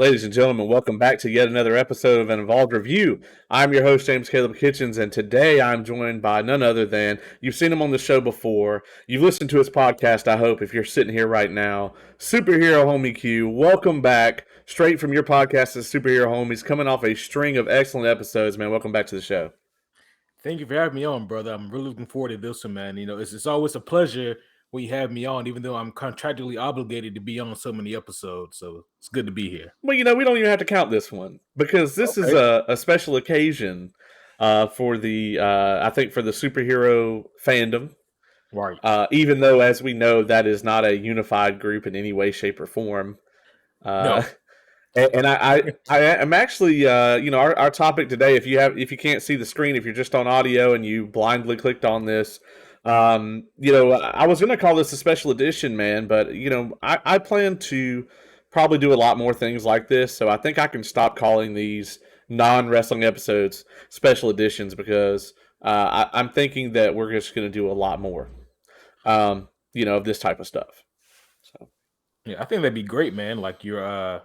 Ladies and gentlemen, welcome back to yet another episode of an Involved Review. I'm your host, James Caleb Kitchens, and today I'm joined by none other than, you've seen him on the show before, you've listened to his podcast, I hope, if you're sitting here right now, Superhero Homie Q. Welcome back, straight from your podcast as Superhero Homies, coming off a string of excellent episodes, man. Welcome back to the show. Thank you for having me on, brother. I'm really looking forward to this one, man. It's always a pleasure when you have me on, even though I'm contractually obligated to be on so many episodes. So it's good to be here. Well, we don't even have to count this one because this is Okay. a special occasion for I think, for the superhero fandom. Right. Even though, as we know, that is not a unified group in any way, shape, or form. Uh, No. and I am actually, our topic today. If you can't see the screen, if you're just on audio and you blindly clicked on this, I was going to call this a special edition, man. But I plan to probably do a lot more things like this. So I think I can stop calling these non-wrestling episodes special editions because I'm thinking that we're just going to do a lot more of this type of stuff. So Yeah, I think that'd be great, man. Like your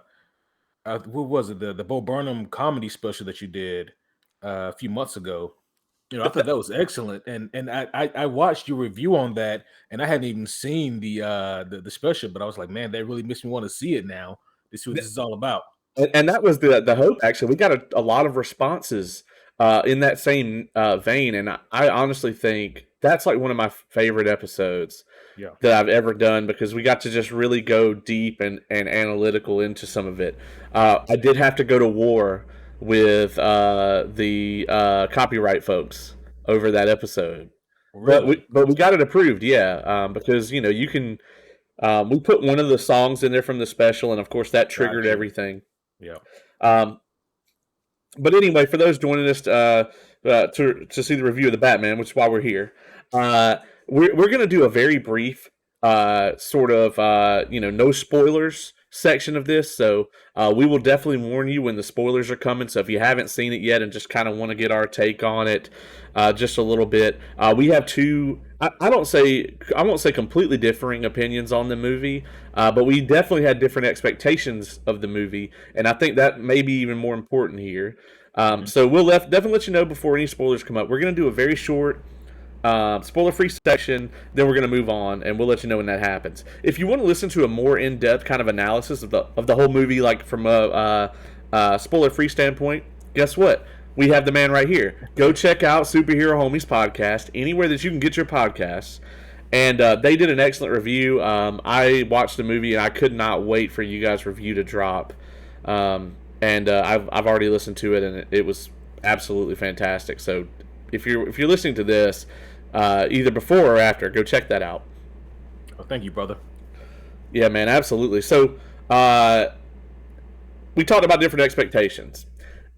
what was it? The Bo Burnham comedy special that you did a few months ago. I thought that was excellent, and I watched your review on that, and I hadn't even seen the special, but I was like, man, that really makes me want to see it now to see what this is all about. and that was the hope. Actually, we got a lot of responses in that same vein, and I honestly think that's like one of my favorite episodes Yeah. that I've ever done because we got to just really go deep and analytical into some of it. I did have to go to war with the copyright folks over that episode, Really? but we got it approved, yeah, because you can. We put one of the songs in there from the special, and of course that triggered Gotcha. everything. Yeah. Um, but anyway, for those joining us to see the review of the Batman, which is why we're here, uh, we're going to do a very brief sort of no spoilers section of this. So we will definitely warn you when the spoilers are coming. So if you haven't seen it yet and just kind of want to get our take on it, just a little bit, we have two. I won't say completely differing opinions on the movie, but we definitely had different expectations of the movie, and I think that may be even more important here. Mhm. So we'll definitely let you know before any spoilers come up. We're going to do a very short spoiler-free section, then we're going to move on, and we'll let you know when that happens. If you want to listen to a more in-depth kind of analysis of the whole movie, like from a spoiler-free standpoint, guess what? We have the man right here. Go check out Superhero Homies podcast anywhere that you can get your podcasts. And they did an excellent review. I watched the movie and I could not wait for you guys' review to drop. And I've already listened to it and it was absolutely fantastic. So if you're listening to this, either before or after, go check that out. Oh, thank you, brother. Yeah, man, absolutely. So we talked about different expectations.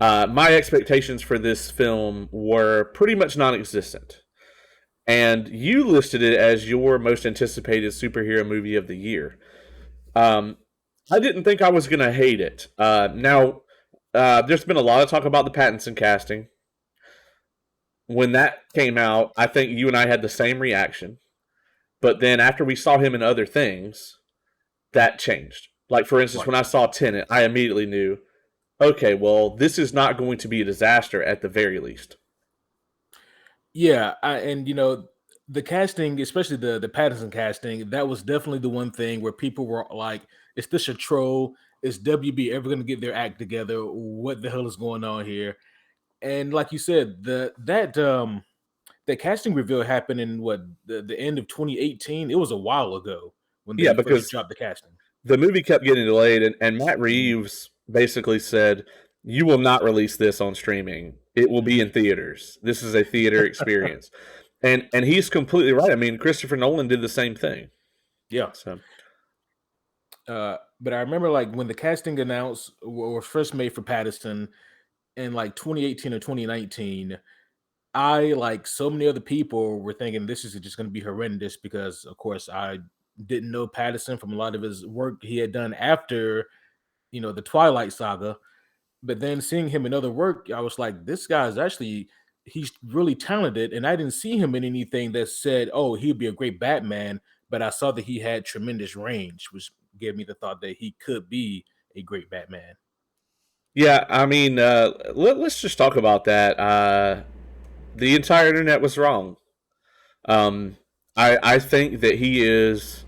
My expectations for this film were pretty much non-existent, and you listed it as your most anticipated superhero movie of the year. Um, I didn't think I was going to hate it. Now, there's been a lot of talk about the Pattinson casting. When that came out, I think you and I had the same reaction. But then after we saw him in other things, that changed. Like, for instance, Right. when I saw Tenet, I immediately knew, okay, well, this is not going to be a disaster at the very least. Yeah, and the casting, especially the Pattinson casting, that was definitely the one thing where people were like, "Is this a troll? Is WB ever going to get their act together? What the hell is going on here?" And like you said, the casting reveal happened in the end of 2018. It was a while ago when Yeah, they first because dropped the casting. the movie kept getting delayed, and Matt Mhm, Reeves basically said, "You will not release this on streaming. It will be mhm. in theaters. This is a theater experience." And he's completely right. I mean, Christopher Nolan did the same thing. Yeah. So But I remember like when the casting announced was first made for Patterson in like 2018 or 2019. I, like so many other people, were thinking this is just going to be horrendous because, of course, I didn't know Patterson from a lot of his work he had done after, the Twilight Saga. But then seeing him in other work, I was like, this guy is actually he's really talented, and I didn't see him in anything that said, oh, he'd be a great Batman. But I saw that he had tremendous range, which gave me the thought that he could be a great Batman. Yeah, I mean, let's just talk about that. The entire internet was wrong. Um, I think that he is.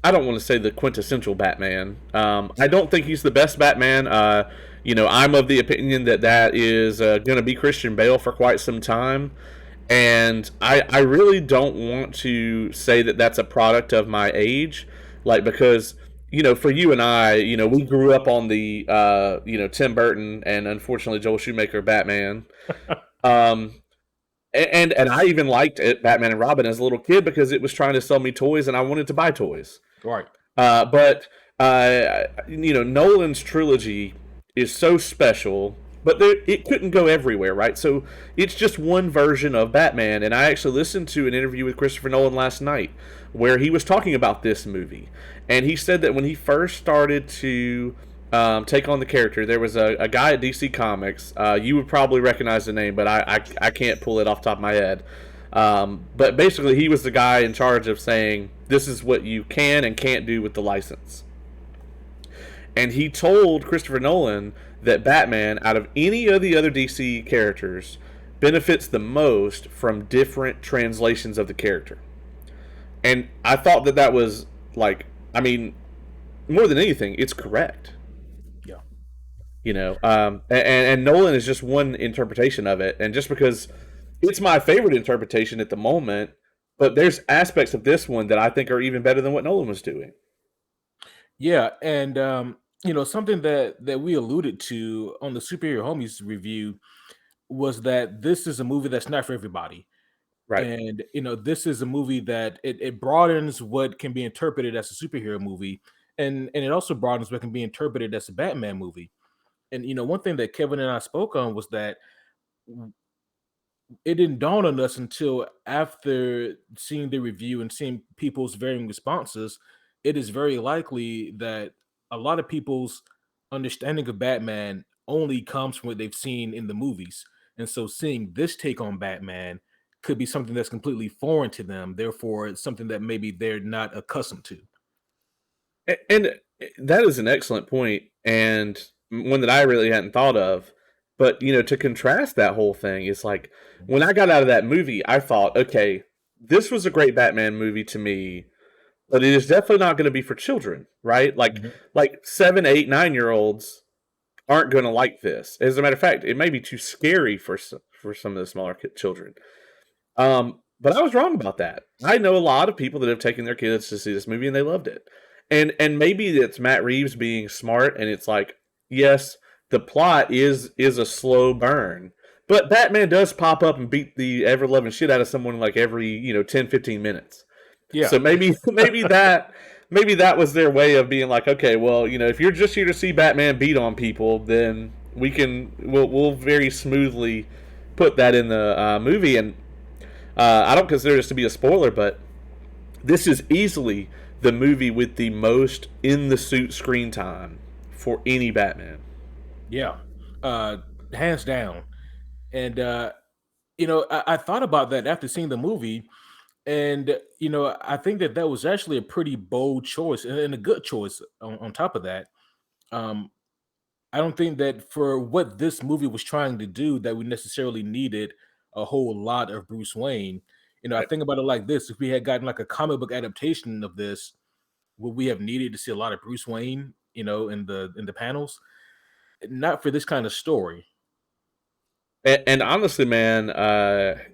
I don't want to say the quintessential Batman. I don't think he's the best Batman. I'm of the opinion that that is going to be Christian Bale for quite some time, and I really don't want to say that that's a product of my age, like because for you and I, we grew up on the Tim Burton and unfortunately Joel Schumacher Batman. Um, and I even liked it, Batman and Robin, as a little kid because it was trying to sell me toys and I wanted to buy toys. Right. But Nolan's trilogy is so special, but it couldn't go everywhere, right? So it's just one version of Batman. And I actually listened to an interview with Christopher Nolan last night where he was talking about this movie, and he said that when he first started to take on the character, there was a guy at DC Comics. You would probably recognize the name, but I can't pull it off the top of my head. But basically, he was the guy in charge of saying, this is what you can and can't do with the license. And he told Christopher Nolan that Batman, out of any of the other DC characters, benefits the most from different translations of the character. And I thought that that was like, I mean, more than anything, it's correct. Yeah. And Nolan is just one interpretation of it, and just because it's my favorite interpretation at the moment, but there's aspects of this one that I think are even better than what Nolan was doing. Yeah, and something that we alluded to on the superhero homies review was that this is a movie that's not for everybody. Right. And this is a movie that it broadens what can be interpreted as a superhero movie, and it also broadens what can be interpreted as a Batman movie. And one thing that Kevin and I spoke on was that it didn't dawn on us until after seeing the review and seeing people's varying responses. It is very likely that a lot of people's understanding of Batman only comes from what they've seen in the movies. And so seeing this take on Batman could be something that's completely foreign to them. Therefore, it's something that maybe they're not accustomed to. And that is an excellent point, and one that I really hadn't thought of. But to contrast that whole thing is like when I got out of that movie, I thought, okay, this was a great Batman movie to me, but it is definitely not going to be for children, right? Mhm. Like 7, 8, 9 year olds aren't going to like this. As a matter of fact, it may be too scary for some of the smaller children. But I was wrong about that. I know a lot of people that have taken their kids to see this movie and they loved it. And maybe it's Matt Reeves being smart and it's like, yes, the plot is a slow burn. But Batman does pop up and beat the ever loving shit out of someone like every, 10, 15 minutes. Yeah. So maybe that was their way of being like, okay, well, if you're just here to see Batman beat on people, then we'll very smoothly put that in the movie. And I don't consider this to be a spoiler, but this is easily the movie with the most in the suit screen time for any Batman. Yeah. Uh Hands down. And I thought about that after seeing the movie. And I think that that was actually a pretty bold choice and a good choice. On top of that, um, I don't think that for what this movie was trying to do, that we necessarily needed a whole lot of Bruce Wayne. I Right. think about it like this: if we had gotten like a comic book adaptation of this, would we have needed to see a lot of Bruce Wayne? In the panels, not for this kind of story. And honestly, man,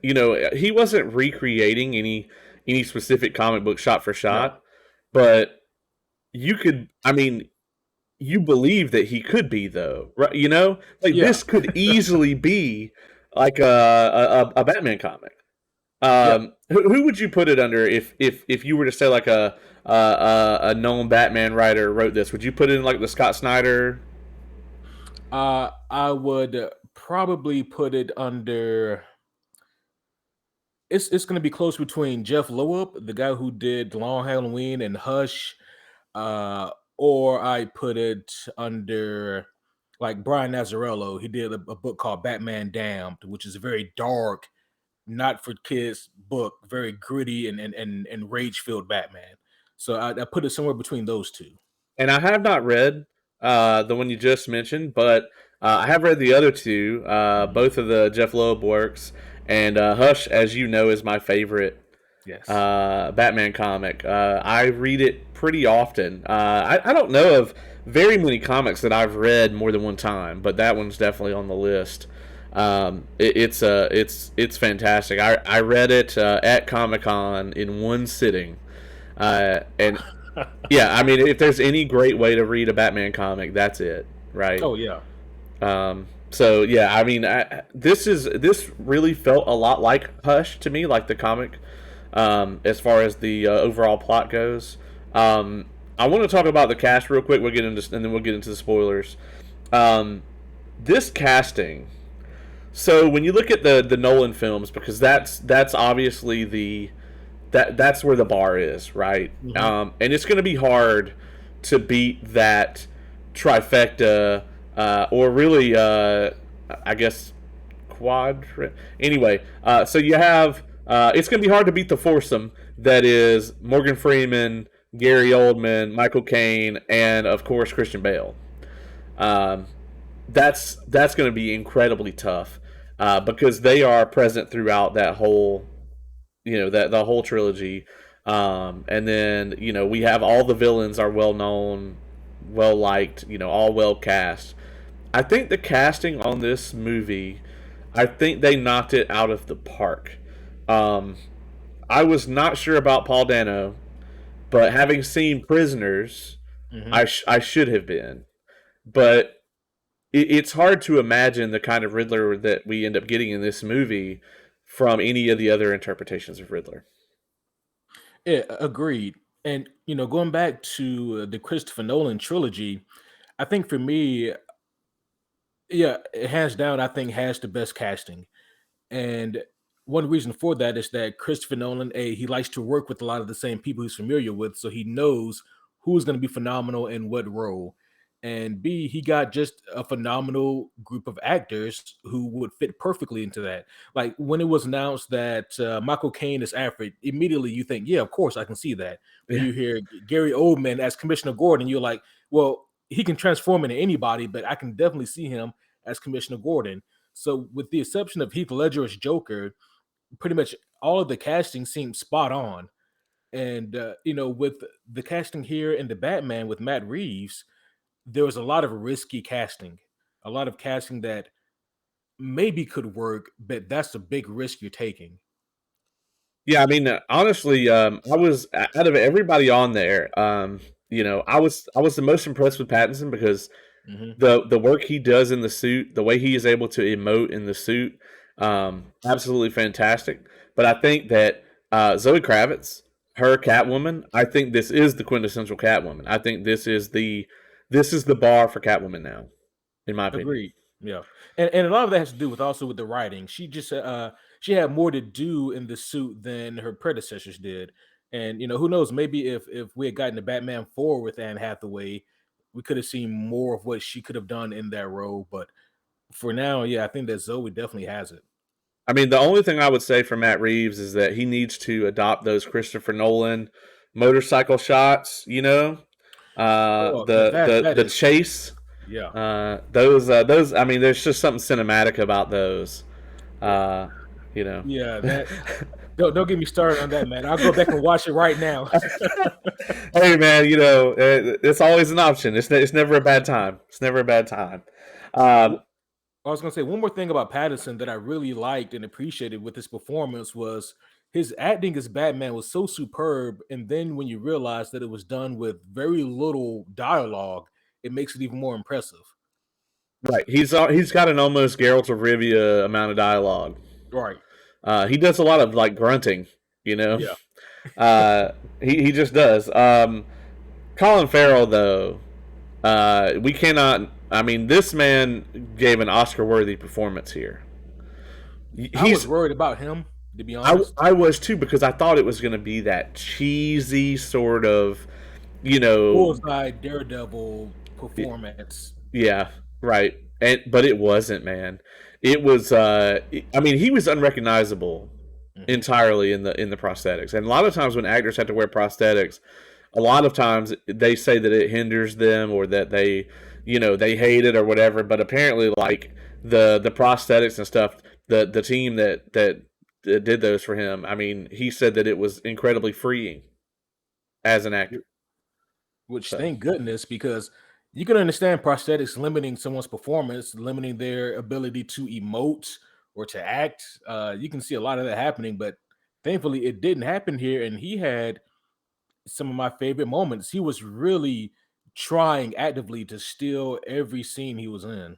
he wasn't recreating any specific comic book shot for No. shot, but you could, I mean, you believe that he could be though, right? Like Yeah. this could easily be like a Batman comic. Yeah. Who would you put it under if you were to say like a known Batman writer wrote this? Would you put it in like the Scott Snyder? I would probably put it under. It's going to be close between Jeff Loeb, the guy who did Long Halloween and Hush, or I put it under like Brian Nazarello. He did a book called Batman Damned, which is a very dark, not for kids book, very gritty and rage filled Batman. So I put it somewhere between those two. And I have not read the one you just mentioned, but I have read the other two, Mhm. both of the Jeff Loeb works, and Hush, as you know, is my favorite Yes. Batman comic. I read it pretty often. I don't know of very many comics that I've read more than one time, but that one's definitely on the list. It's fantastic. I read it at Comic Con in one sitting, and yeah, I mean, if there's any great way to read a Batman comic, that's it, right? Oh yeah. So yeah, I mean, this really felt a lot like Hush to me, like the comic, as far as the overall plot goes. I want to talk about the cast real quick. We'll get into and then we'll get into the spoilers. Um, this casting. So when you look at the Nolan films, because that's obviously that's where the bar is, right? Hmm. And it's going to be hard to beat that trifecta, or really, I guess, Anyway, so you have. It's going to be hard to beat the foursome that is Morgan Freeman, Gary Oldman, Michael Caine, and of course Christian Bale. Um, that's going to be incredibly tough, because they are present throughout that whole, that the whole trilogy. And then we have all the villains are well known, well liked, all well cast. I think the casting on this movie, I think they knocked it out of the park. Um, I was not sure about Paul Dano, but having seen Prisoners, Hmm. I should have been. But it's hard to imagine the kind of Riddler that we end up getting in this movie from any of the other interpretations of Riddler. Yeah, agreed. And going back to the Christopher Nolan trilogy, I think for me, yeah, hands down, I think has the best casting. And one reason for that is that Christopher Nolan, he likes to work with a lot of the same people he's familiar with, so he knows who's going to be phenomenal in what role. And B, he got just a phenomenal group of actors who would fit perfectly into that. Like when it was announced that Michael Caine is Alfred, immediately you think, yeah, of course I can see that. When Yeah. you hear Gary Oldman as Commissioner Gordon, you're like, well, he can transform into anybody, but I can definitely see him as Commissioner Gordon. So, with the exception of Heath Ledger as Joker, pretty much all of the casting seems spot on. And with the casting here in the Batman with Matt Reeves, there was a lot of risky casting, a lot of casting that maybe could work, but that's a big risk you're taking. Yeah, I mean, honestly, I was out of everybody on there. I was the most impressed with Pattinson because Hmm. the work he does in the suit, the way he is able to emote in the suit, absolutely fantastic. But I think that Zoe Kravitz, her Catwoman, I think this is the quintessential Catwoman. I think this is the bar for Catwoman now, in my opinion. Agreed. Yeah, and a lot of that has to do with also with the writing. She had more to do in the suit than her predecessors did, and who knows? Maybe if we had gotten the Batman 4 with Anne Hathaway, we could have seen more of what she could have done in that role. But for now, yeah, I think that Zoe definitely has it. I mean, the only thing I would say for Matt Reeves is that he needs to adopt those Christopher Nolan motorcycle shots. Oh, The that the is, chase. yeah, Those. I mean, there's just something cinematic about those. Uh, you know. yeah. That don't get me started on that, man. I'll go back and watch it right now. Hey man, it's always an option. It's never a bad time. It's never a bad time. Um, I was gonna say one more thing about Pattinson that I really liked and appreciated with his performance was his acting as Batman was so superb, and then when you realize that it was done with very little dialogue, it makes it even more impressive. right. He's got an almost Geralt of Rivia amount of dialogue. Right. He does a lot of like grunting. You know. Yeah. Uh, he just does. Colin Farrell though, we cannot. I mean, this man gave an Oscar-worthy performance here. I was He's worried about him, to be honest. I was too because I thought it was going to be that cheesy sort of, you know, Bullseye Daredevil performance. yeah, right. But it wasn't, man. It was. I mean, he was unrecognizable Mhm. entirely in the prosthetics, and a lot of times when actors have to wear prosthetics, a lot of times they say that it hinders them or that they hate it or whatever. But apparently, like the prosthetics and stuff, the team that did those for him, I mean, he said that it was incredibly freeing as an actor. Which So thank goodness, because you can understand prosthetics limiting someone's performance, limiting their ability to emote or to act. You can see a lot of that happening, but thankfully it didn't happen here. And he had some of my favorite moments. He was really trying actively to steal every scene he was in.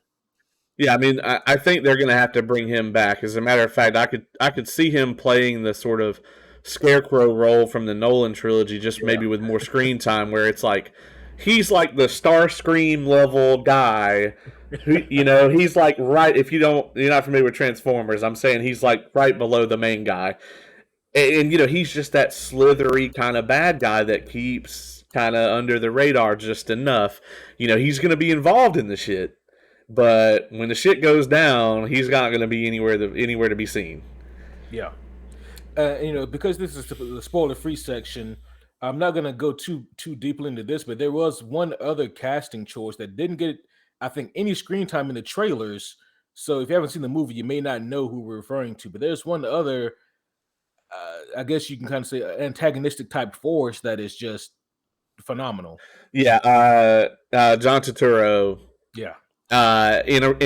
yeah, I mean, I think they're going to have to bring him back. As a matter of fact, I could see him playing the sort of scarecrow role from the Nolan trilogy, just Yeah, maybe with more screen time, where it's like he's like the Starscream level guy. Who he's like right. If you're not familiar with Transformers, I'm saying he's like right below the main guy, and he's just that slithery kind of bad guy that keeps kind of under the radar just enough. He's going to be involved in the shit, but when the shit goes down, he's not going to be anywhere to be seen. yeah. Because this is the spoiler-free section, I'm not gonna go too deeply into this, but there was one other casting choice that didn't get, I think, any screen time in the trailers. So if you haven't seen the movie, you may not know who we're referring to. But there's one other, I guess you can kind of say, antagonistic type force that is just phenomenal. Yeah, John Turturro. Yeah.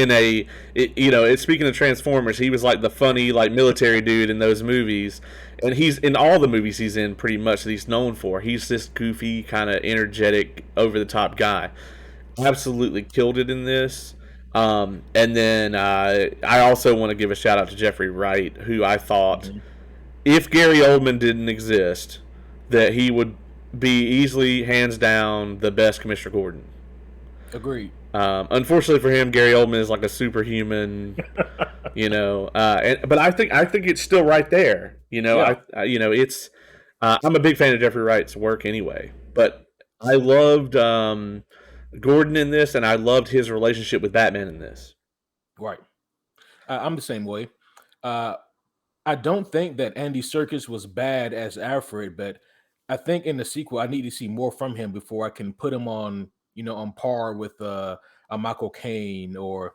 It's speaking of Transformers, he was like the funny like military dude in those movies, and he's in all the movies he's in pretty much that he's known for. He's this goofy, kind of energetic, over the top guy. Absolutely killed it in this. And then I also want to give a shout out to Jeffrey Wright, who I thought, Mhm. if Gary Oldman didn't exist, that he would be easily, hands down, the best Commissioner Gordon. Agreed. Unfortunately for him, Gary Oldman is like a superhuman, but I think it's still right there. Yeah. It's I'm a big fan of Jeffrey Wright's work anyway, but I loved Gordon in this, and I loved his relationship with Batman in this. Right. I'm the same way. Uh, I don't think that Andy Serkis was bad as Alfred, but I think in the sequel I need to see more from him before I can put him on, on par with a Michael Caine, or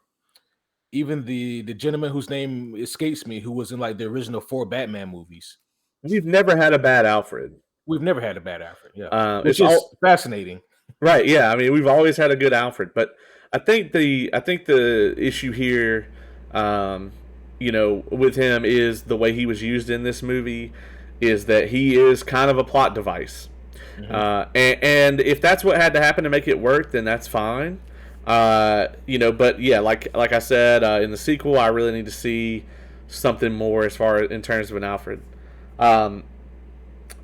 even the gentleman whose name escapes me, who was in like the original four Batman movies. We've never had a bad Alfred. We've never had a bad Alfred, yeah, It's which is all fascinating. right. Yeah, I mean, we've always had a good Alfred, but I think the issue here, with him is the way he was used in this movie, is that he is kind of a plot device. Mhm. And if that's what had to happen to make it work, then that's fine. But yeah, like I said, in the sequel, I really need to see something more as far in terms of an Alfred. Um,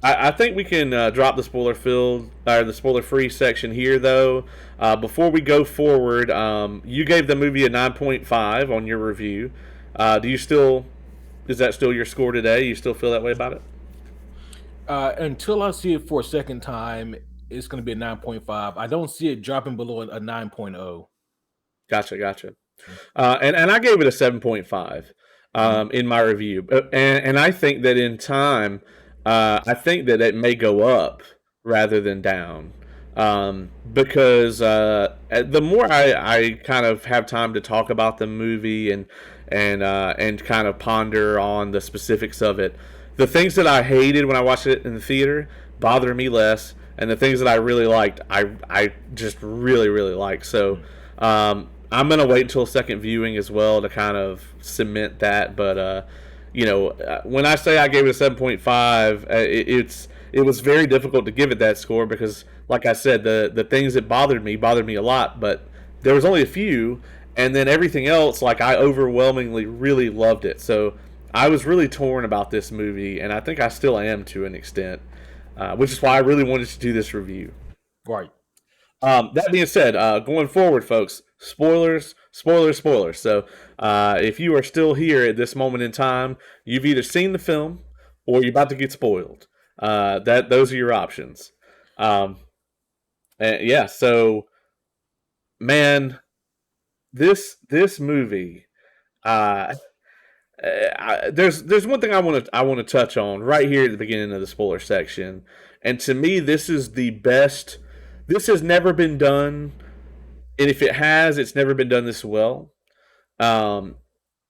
I think we can drop the spoiler filled or the spoiler free section here, though. Before we go forward, you gave the movie a 9.5 on your review. Do you still? Is that still your score today? You still feel that way about it? Until I see it for a second time, it's going to be a 9.5. I don't see it dropping below a 9.0. Gotcha, gotcha. And I gave it a 7.5 Mhm. in my review. And I think that in time, I think that it may go up rather than down. Because the more I kind of have time to talk about the movie and kind of ponder on the specifics of it, the things that I hated when I watched it in the theater bother me less, and the things that I really liked, I just really really like. So I'm gonna wait until second viewing as well to kind of cement that. But when I say I gave it a 7.5, it was very difficult to give it that score because, like I said, the things that bothered me a lot, but there was only a few, and then everything else, like I overwhelmingly really loved it. So I was really torn about this movie, and I think I still am to an extent, which is why I really wanted to do this review. Right. That being said, going forward, folks, spoilers, spoilers, spoilers. So, if you are still here at this moment in time, you've either seen the film or you're about to get spoiled. That those are your options. Um, and yeah, so man, this movie. Uh, there's one thing I want to touch on right here at the beginning of the spoiler section, and to me, this is the best. This has never been done and if it has, it's never been done this well. Um,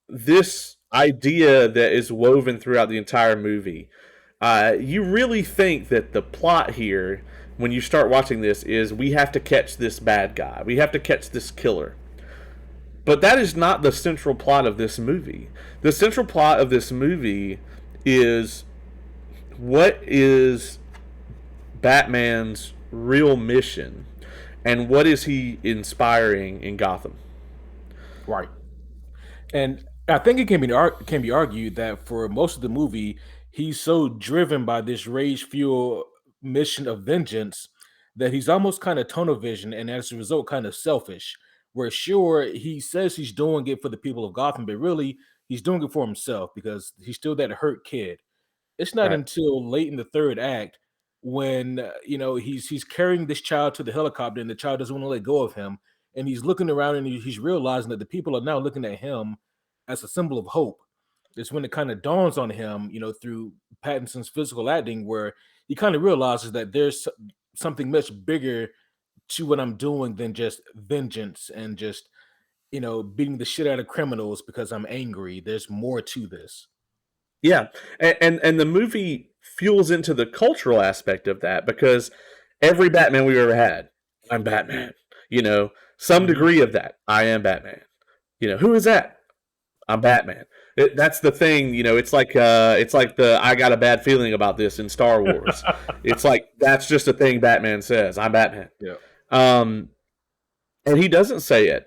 this idea that is woven throughout the entire movie, you really think that the plot here, when you start watching this, is we have to catch this bad guy, we have to catch this killer. But that is not the central plot of this movie. The central plot of this movie is what is Batman's real mission and what is he inspiring in Gotham. Right. And I think it can be argued that for most of the movie, he's so driven by this rage fuel mission of vengeance that he's almost kind of tunnel vision, and as a result, kind of selfish. Where sure he says he's doing it for the people of Gotham, but really he's doing it for himself because he's still that hurt kid. It's not Right. until late in the third act when he's carrying this child to the helicopter and the child doesn't want to let go of him, and he's looking around and he's realizing that the people are now looking at him as a symbol of hope. It's when it kind of dawns on him, through Pattinson's physical acting, where he kind of realizes that there's something much bigger to what I'm doing than just vengeance and just beating the shit out of criminals because I'm angry. There's more to this. Yeah, and the movie fuels into the cultural aspect of that because every Batman we've ever had, I'm Batman. You know, some Mhm. degree of that, I am Batman. You know, who is that? I'm Batman. That's the thing. You know, it's like the I got a bad feeling about this in Star Wars. It's like that's just a thing Batman says. I'm Batman. Yeah. Um, and he doesn't say it.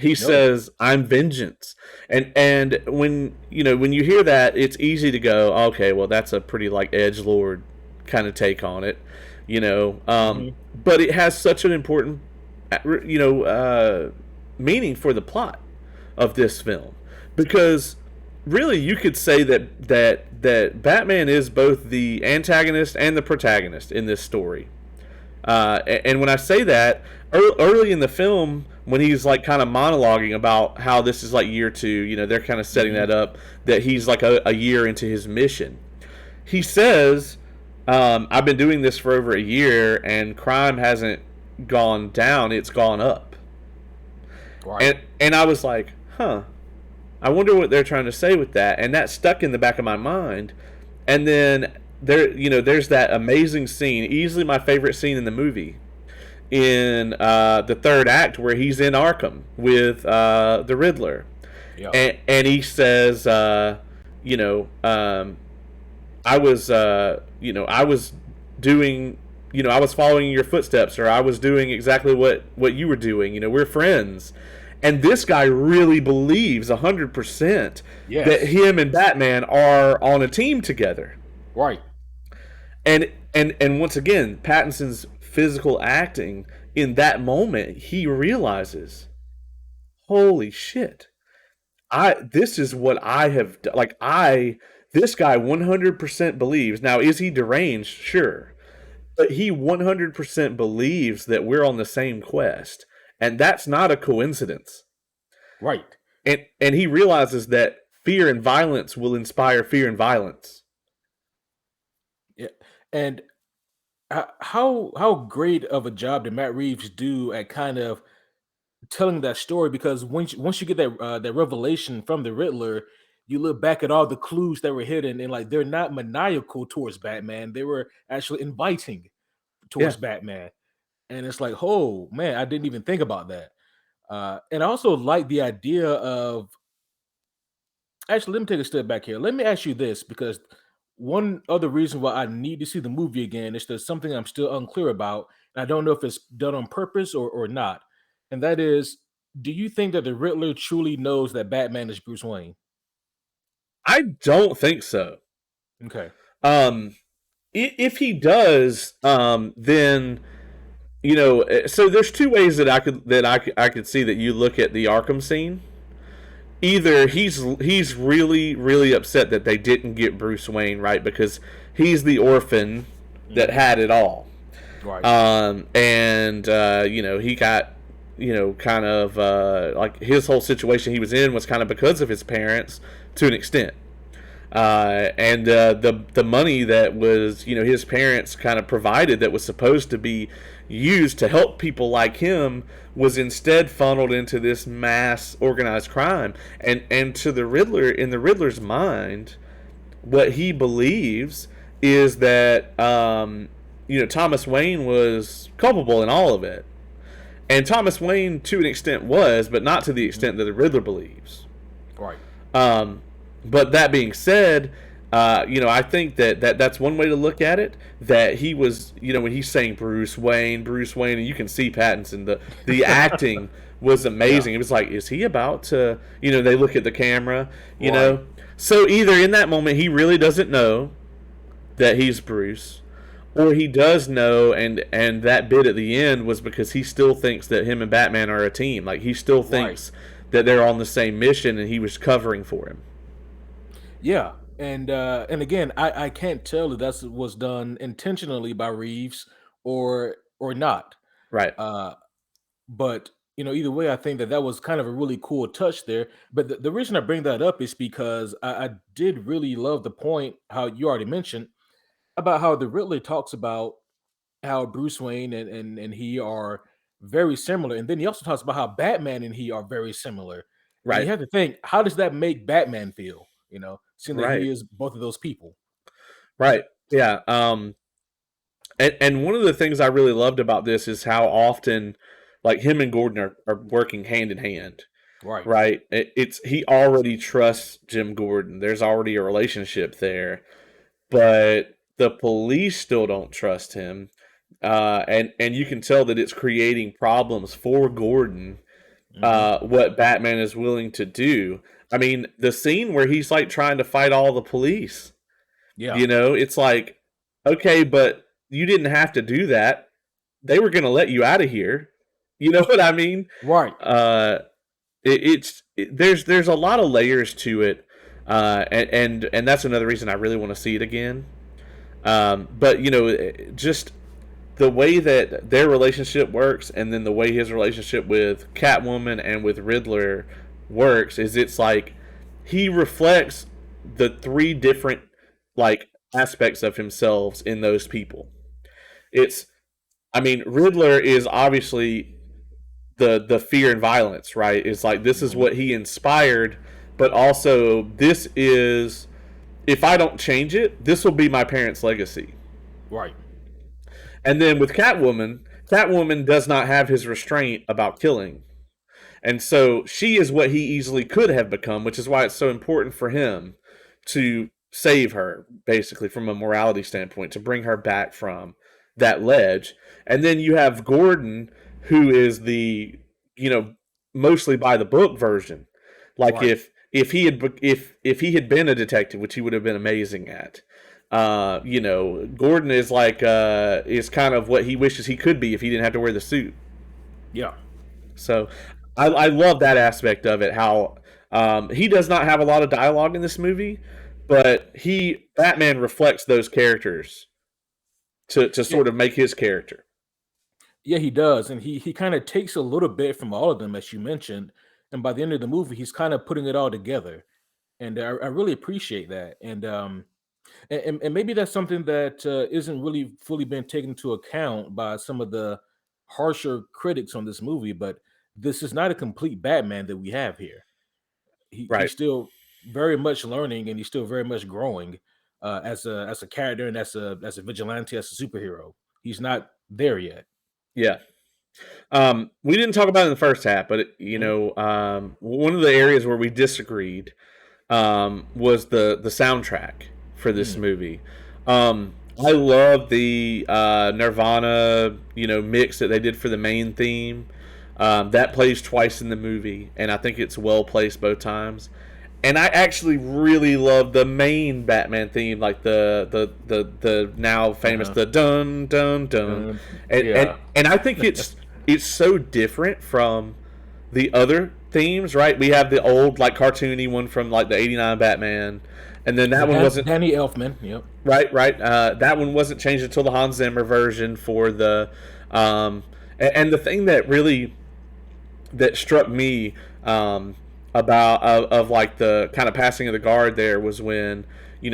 He No. says, "I'm vengeance," and when when you hear that, it's easy to go, "Okay, well, that's a pretty like edge lord kind of take on it," you know. Mhm. But it has such an important, you know, meaning for the plot of this film because really you could say that Batman is both the antagonist and the protagonist in this story. And when I say that, early in the film, when he's like kind of monologuing about how this is like year two, you know, they're kind of setting Mhm. that up that he's like a year into his mission. He says, I've been doing this for over a year and crime hasn't gone down, it's gone up. Right. And I was like, huh, I wonder what they're trying to say with that. And that stuck in the back of my mind. And then there's that amazing scene, easily my favorite scene in the movie, in the third act where he's in Arkham with the Riddler, Yeah. and he says, you know, I was doing, I was following your footsteps, or I was doing exactly what you were doing. You know, we're friends. And this guy really believes 100% that Yes. him and Batman are on a team together. Right. And once again, Pattinson's physical acting in that moment, he realizes, holy shit, I this is what I have done. Like this guy 100% believes. Now, is he deranged? Sure, but he 100% believes that we're on the same quest, and that's not a coincidence. Right. And he realizes that fear and violence will inspire fear and violence. Yeah. And how great of a job did Matt Reeves do at kind of telling that story? Because once you get that revelation from the Riddler, you look back at all the clues that were hidden, and like they're not maniacal towards Batman; they were actually inviting Yeah, towards Batman. And it's like, oh man, I didn't even think about that. And I also like the idea of actually. Let me take a step back here. Let me ask you this, because one other reason why I need to see the movie again is there's something I'm still unclear about, and I don't know if it's done on purpose or not. And that is, do you think that the Riddler truly knows that Batman is Bruce Wayne? I don't think so. Okay. Um, if he does, then so there's two ways that I could see that you look at the Arkham scene. Either he's really really upset that they didn't get Bruce Wayne right because he's the orphan that Mhm. had it all, Right. and he got kind of like his whole situation he was in was kind of because of his parents to an extent. And the money that was his parents kind of provided that was supposed to be used to help people like him was instead funneled into this mass organized crime. And to the Riddler, in the Riddler's mind, what he believes is that Thomas Wayne was culpable in all of it, and Thomas Wayne to an extent was, but not to the extent that the Riddler believes. Right. But that being said, I think that's one way to look at it. That he was, when he's saying Bruce Wayne, and you can see Pattinson, the acting was amazing. Yeah. It was like, is he about to, they look at the camera, Right. know? So either in that moment he really doesn't know that he's Bruce, or he does know, and that bit at the end was because he still thinks that him and Batman are a team. Like, he still Right. thinks that they're on the same mission, and he was covering for him. Yeah. And again, I can't tell if that was done intentionally by Reeves or not. Right. Uh, but either way, I think that was kind of a really cool touch there. But the reason I bring that up is because I did really love the point how you already mentioned about how the Riddler talks about how Bruce Wayne and he are very similar, and then he also talks about how Batman and he are very similar. And you Right. have to think, how does that make Batman feel? Seeing that he Right. is both of those people. Right. Yeah. And one of the things I really loved about this is how often, like, him and Gordon are working hand in hand. Right. Right. It's he already trusts Jim Gordon. There's already a relationship there, but the police still don't trust him. And you can tell that it's creating problems for Gordon. Hmm. What Batman is willing to do. I mean, the scene where he's like trying to fight all the police. Yeah. It's like, okay, but you didn't have to do that. They were going to let you out of here. You know what I mean? Right. Uh, there's a lot of layers to it, and that's another reason I really want to see it again. But just the way that their relationship works, and then the way his relationship with Catwoman and with Riddler works, is it's like he reflects the three different, like, aspects of himself in those people. It's, I mean, Riddler is obviously the fear and violence, right? It's like this is Hmm. what he inspired, but also this is, if I don't change it, this will be my parents' legacy. Right. And then with Catwoman does not have his restraint about killing. And so she is what he easily could have become, which is why it's so important for him to save her, basically, from a morality standpoint, to bring her back from that ledge. And then you have Gordon, who is the, mostly by the book version. Like, Right. if he had been a detective, which he would have been amazing at, Gordon is like is kind of what he wishes he could be if he didn't have to wear the suit. Yeah. So I love that aspect of it. How he does not have a lot of dialogue in this movie, but Batman reflects those characters to Yeah. sort of make his character. Yeah, he does, and he kind of takes a little bit from all of them, as you mentioned, and by the end of the movie, he's kind of putting it all together, and I really appreciate that. And maybe that's something that isn't really fully been taken into account by some of the harsher critics on this movie. But this is not a complete Batman that we have here. He's Right. still very much learning, and he's still very much growing as a character and as a vigilante, as a superhero. He's not there yet. Yeah. We didn't talk about it in the first half, but Mhm. one of the areas where we disagreed was the soundtrack for this Mm. movie. I love the Nirvana, mix that they did for the main theme. That plays twice in the movie, and I think it's well placed both times. And I actually really love the main Batman theme, like the now famous Uh-huh. the dun dun dun, and and Yeah. and I think it's so different from the other themes, right? We have the old, like, cartoony one from, like, the '89 Batman, and then The that one wasn't Danny Elfman. Yep. right. That one wasn't changed until the Hans Zimmer version for the and the thing that really that struck me about of like the kind of passing of the guard there was when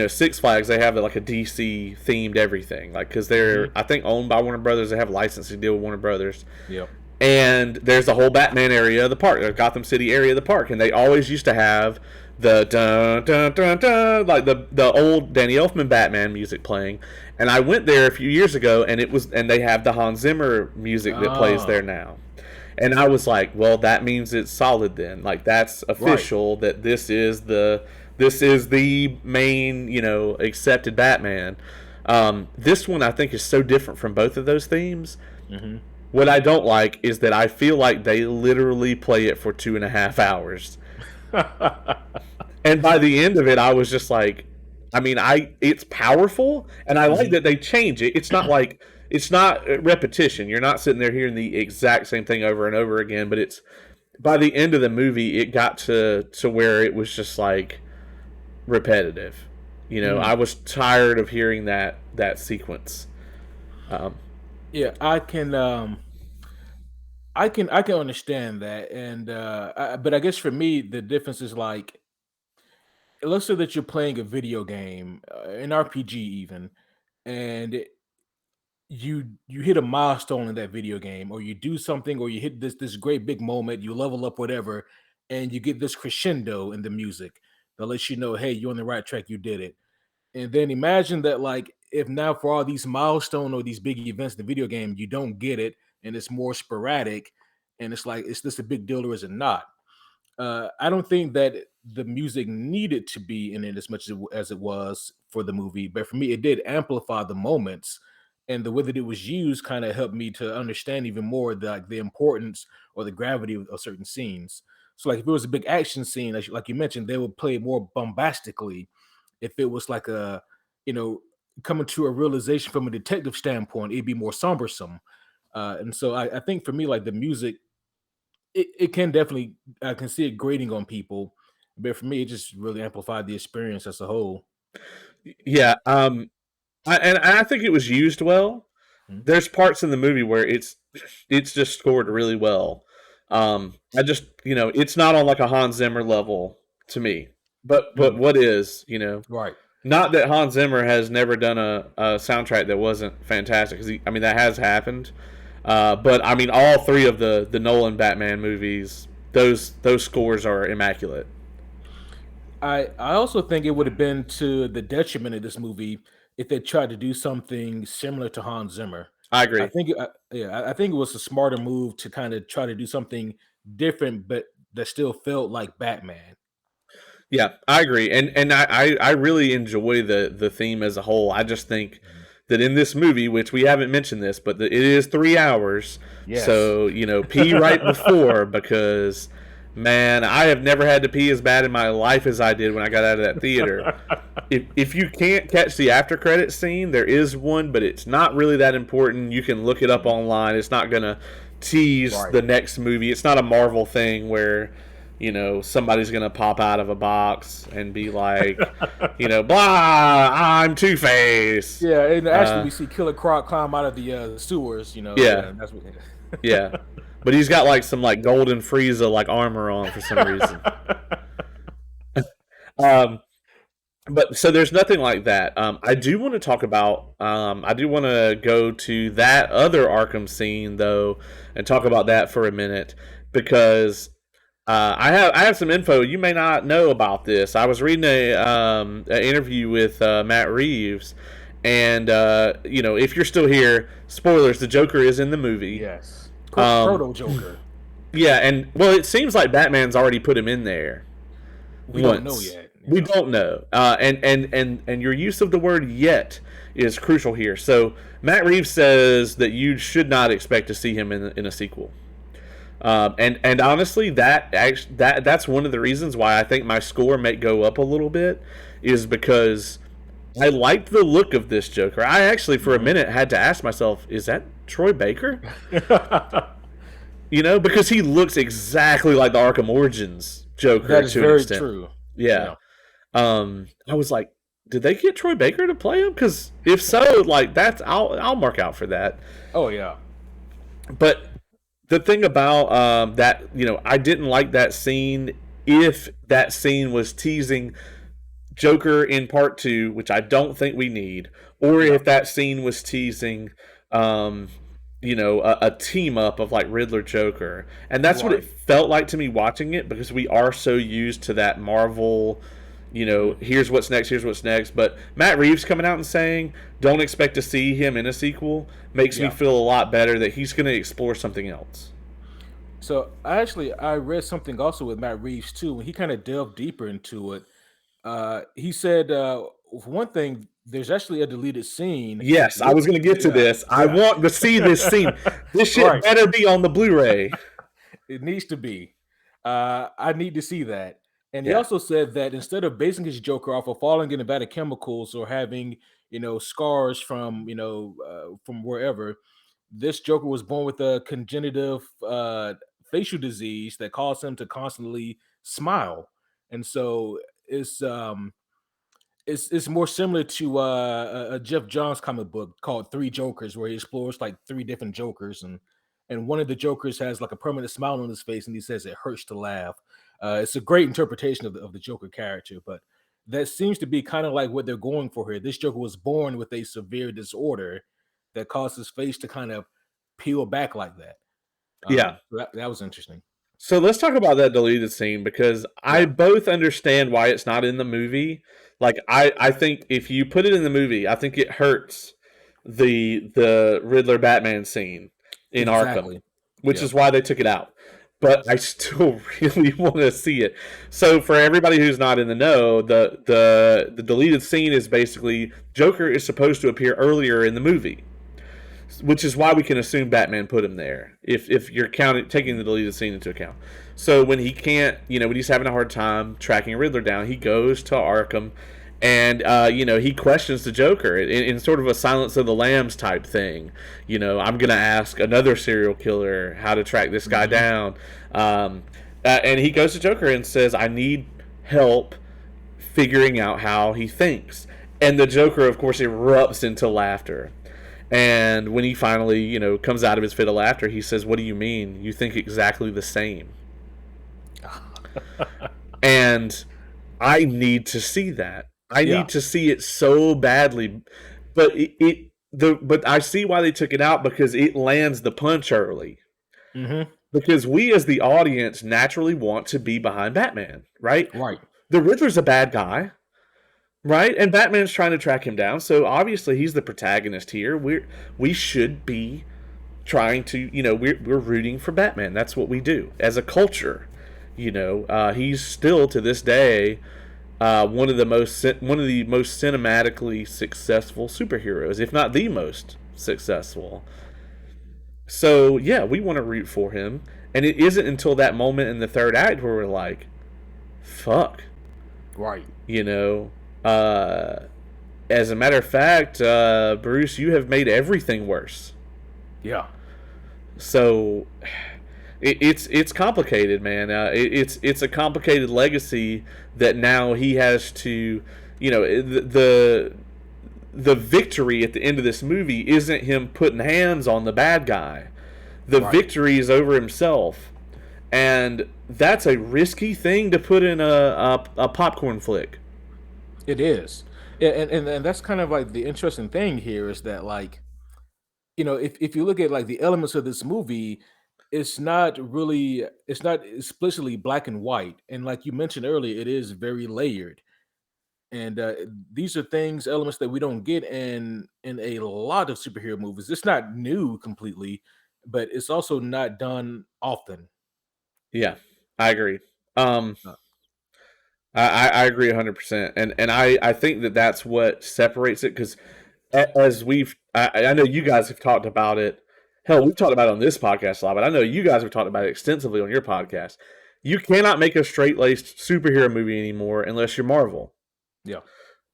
Six Flags, they have like a DC themed everything, like because they're, Hmm. I think, owned by Warner Brothers. They have a licensing deal with Warner Brothers, Yep. and there's the whole Batman area of the park, the Gotham City area of the park, and they always used to have the dun dun dun dun, like the old Danny Elfman Batman music playing. And I went there a few years ago, and they have the Hans Zimmer music that plays there Ah, now. And I was like, well, that means it's solid then. Like that's right. official that this is the main, accepted Batman. This one I think is so different from both of those themes. Hmm. What I don't like is that I feel like they literally play it for 2.5 hours, and by the end of it, I was just like, I mean, it's powerful, and I like Hmm. that they change it. It's not repetition. You're not sitting there hearing the exact same thing over and over again. But it's by the end of the movie, it got to where it was just like repetitive. I was tired of hearing that sequence. Um, Yeah, I can understand that, and but I guess for me the difference is like, let's say that you're playing a video game, an RPG even, and you hit a milestone in that video game, or you do something, or you hit this great big moment, you level up, whatever, and you get this crescendo in the music that lets you know, hey, you're on the right track, you did it. And then imagine that, like, if now for all these milestone or these big events in the video game, you don't get it, and it's more sporadic, and it's like, is this a big deal or is it not? I don't think that the music needed to be in it as much as it was for the movie, but for me, it did amplify the moments, and the way that it was used kind of helped me to understand even more the importance or the gravity of certain scenes. So, like, if it was a big action scene, like you mentioned, they would play it more bombastically. If it was like you know, coming to a realization from a detective standpoint, it'd be more sombersome. And so I think for me, like the music, it can definitely, I can see it grating on people, but for me, it just really amplified the experience as a whole. yeah, and I think it was used well. Mhm. There's parts in the movie where it's just scored really well. I just it's not on like a Hans Zimmer level to me, but Mm, what is right. not that Hans Zimmer has never done a soundtrack that wasn't fantastic, because I mean that has happened. But I mean all three of the Nolan Batman movies, those scores are immaculate. I also think it would have been to the detriment of this movie if they tried to do something similar to Hans Zimmer. I I agree. think, yeah, I think it was a smarter move to kind of try to do something different, but that still felt like Batman. Yeah, I agree, and I really enjoy the theme as a whole. I just think Mhm. that in this movie, which we haven't mentioned this, but it is 3 hours, Yes. so pee right before, because man, I have never had to pee as bad in my life as I did when I got out of that theater. If you can't catch the after credit scene, there is one, but it's not really that important. You can look it up Mhm. online. It's not gonna tease Right. the next movie. It's not a Marvel thing where somebody's gonna pop out of a box and be like, blah, I'm Two Face. Yeah, and actually, Uh, we see Killer Croc climb out of the sewers. yeah, Yeah, that's what. yeah, but he's got like some like golden Frieza like armor on for some reason. Um, but so there's nothing like that. I do want to talk about. I do want to go to that other Arkham scene though, and talk about that for a minute, because I have some info you may not know about this. I was reading an interview with Matt Reeves, and if you're still here, spoilers: the Joker is in the movie. Yes, Um, Proto Joker. yeah, and well, it seems like Batman's already put him in there We don't know once. yet. We don't know, and your use of the word "yet" is crucial here. So Matt Reeves says that you should not expect to see him in a sequel. And honestly, that's one of the reasons why I think my score may go up a little bit, is because I liked the look of this Joker. I actually, for a Mhm. minute, had to ask myself, is that Troy Baker? Because he looks exactly like the Arkham Origins Joker That is to an very extent. true. Yeah. Yeah. I was like, did they get Troy Baker to play him? Because if so, like I'll mark out for that. Oh yeah. But the thing about that, I didn't like that scene if that scene was teasing Joker in part two, which I don't think we need, or Yeah. if that scene was teasing, um, a team up of like Riddler Joker, and that's what it Right. felt like to me watching it because we are so used to that Marvel. Mhm. Here's what's next. Here's what's next. But Matt Reeves coming out and saying, "Don't expect to see him in a sequel," makes me Yeah. feel a lot better that he's going to explore something else. So I read something also with Matt Reeves too, when he kind of delved deeper into it. He said, for one thing, there's actually a deleted scene Yes, I with was going to get to yeah, this. I yeah. want to see this scene. This shit Right. better be on the Blu-ray. It needs to be. I need to see that. And he Yeah. also said that instead of basing his Joker off of falling in a vat of chemicals or having, scars from, from wherever, this Joker was born with a congenitive facial disease that caused him to constantly smile. And so it's um it's more similar to a Jeff Johns comic book called Three Jokers, where he explores like three different Jokers, and one of the Jokers has like a permanent smile on his face, and he says it hurts to laugh. It's a great interpretation of the Joker character, but that seems to be kind of like what they're going for here. This Joker was born with a severe disorder that caused his face to kind of peel back like that. Yeah. That was interesting. So let's talk about that deleted scene because I Yeah. both understand why it's not in the movie. Like I think if you put it in the movie, I think it hurts the Riddler Batman scene in Arkham, Exactly. which Yeah. is why they took it out. But I still really want to see it. So for everybody who's not in the know, the deleted scene is basically Joker is supposed to appear earlier in the movie, which is why we can assume Batman put him there. If you're taking the deleted scene into account. So when he can't, when he's having a hard time tracking Riddler down, he goes to Arkham, and he questions the Joker in sort of a Silence of the Lambs type thing. I'm gonna ask another serial killer how to track this guy Mhm. down, and he goes to Joker and says, "I need help figuring out how he thinks." And the Joker, of course, erupts into laughter. And when he finally, comes out of his fit of laughter, he says, "What do you mean? You think exactly the same." And I need to see that. I Yeah. need to see it so badly. But but I see why they took it out because it lands the punch early. Hmm. Because we as the audience naturally want to be behind Batman, right? Right. The Riddler's a bad guy, right? And Batman's trying to track him down. So obviously he's the protagonist here. We should be trying to, we're rooting for Batman. That's what we do as a culture. He's still to this day one of the most cinematically successful superheroes, if not the most successful. So yeah, we want to root for him, and it isn't until that moment in the third act where we're like, "Fuck," Right. you know. As a matter of fact, Bruce, you have made everything worse. Yeah. So it's complicated, man. It's a complicated legacy that now he has to, the victory at the end of this movie isn't him putting hands on the bad guy. The Right. victory is over himself, and that's a risky thing to put in a popcorn flick. It is. Yeah, and that's kind of like the interesting thing here is that like, if you look at like the elements of this movie, it's not explicitly black and white. And like you mentioned earlier, it is very layered. And these are elements that we don't get in a lot of superhero movies. It's not new completely, but it's also not done often. Yeah, I agree. Um, Uh, I agree 100%, and I think that that's what separates it because as I know you guys have talked about it. Hell, we've talked about it on this podcast a lot, but I know you guys have talked about it extensively on your podcast. You cannot make a straight laced superhero movie anymore unless you're Marvel. yeah,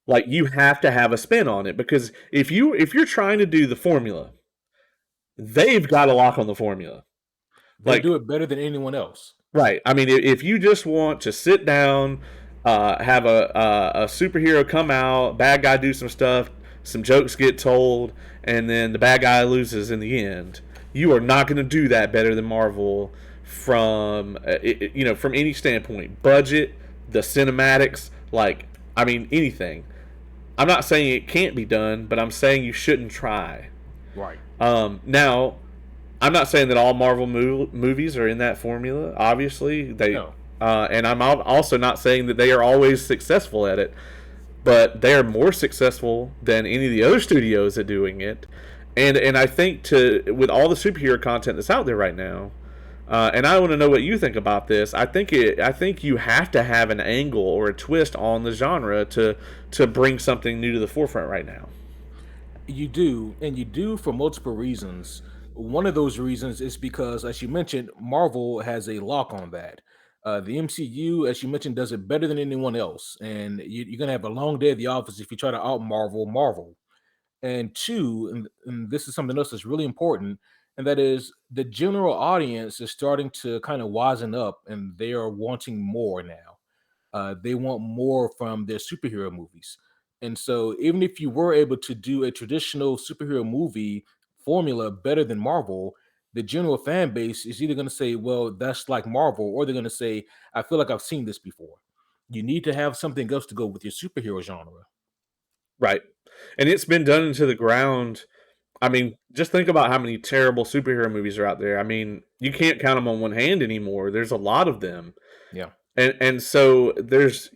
Like you have to have a spin on it because if you're trying to do the formula, they've got a lock on the formula. they Like do it better than anyone else. right. I mean, if you just want to sit down, have a superhero come out, bad guy do some stuff, some jokes get told, and then the bad guy loses in the end, you are not going to do that better than Marvel from from any standpoint, budget, the cinematics, like I mean anything. I'm not saying it can't be done, but I'm saying you shouldn't try. Right. Now, I'm not saying that all Marvel movies are in that formula. Obviously, No. and I'm also not saying that they are always successful at it, but they are more successful than any of the other studios at doing it. And I think with all the superhero content that's out there right now, and I want to know what you think about this. I think you have to have an angle or a twist on the genre to bring something new to the forefront right now. You do, and you do for multiple reasons. One of those reasons is because, as you mentioned, Marvel has a lock on that. The MCU, as you mentioned, does it better than anyone else, and you're gonna have a long day at the office if you try to out Marvel. And two, and this is something else that's really important, and that is the general audience is starting to kind of wisen up, and they are wanting more now. They want more from their superhero movies. And so, even if you were able to do a traditional superhero movie formula better than Marvel, the general fan base is either going to say, well, that's like Marvel, or they're going to say, I feel like I've seen this before. You need to have something else to go with your superhero genre. Right. And it's been done into the ground. I mean, just think about how many terrible superhero movies are out there. I mean, you can't count them on one hand anymore. There's a lot of them. Yeah. And so there's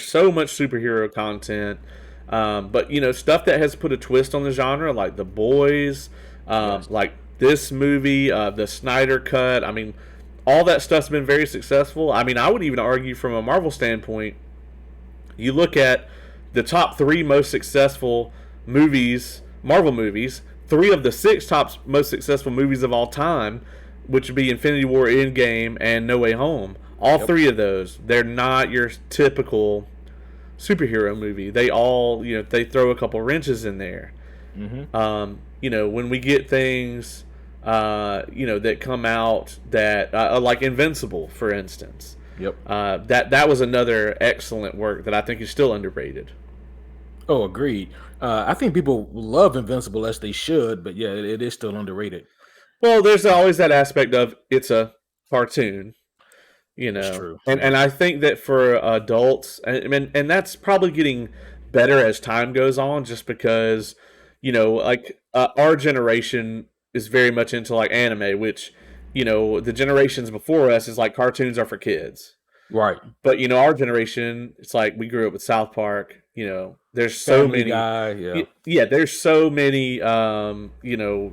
so much superhero content, but stuff that has put a twist on the genre, like The Boys, Yes. like this movie, the Snyder Cut. I mean, all that stuff's been very successful. I mean, I would even argue from a Marvel standpoint, you look at the top three most successful movies, Marvel movies, three of the six top most successful movies of all time, which would be Infinity War, Endgame, and No Way Home. All Yep. three of those, they're not your typical superhero movie. They all, they throw a couple wrenches in there. Hmm. When we get things, that come out that, like Invincible, for instance, Yep. that was another excellent work that I think is still underrated. Oh, agreed. I think people love Invincible as they should, but yeah, it is still underrated. Well, there's always that aspect of it's a cartoon, It's true. and Yeah. I think that for adults, and that's probably getting better as time goes on, just because like our generation is very much into like anime, which the generations before us is like cartoons are for kids. Right. But our generation, it's like we grew up with South Park. There's so Family many. Guy. Yeah. Yeah, there's so many.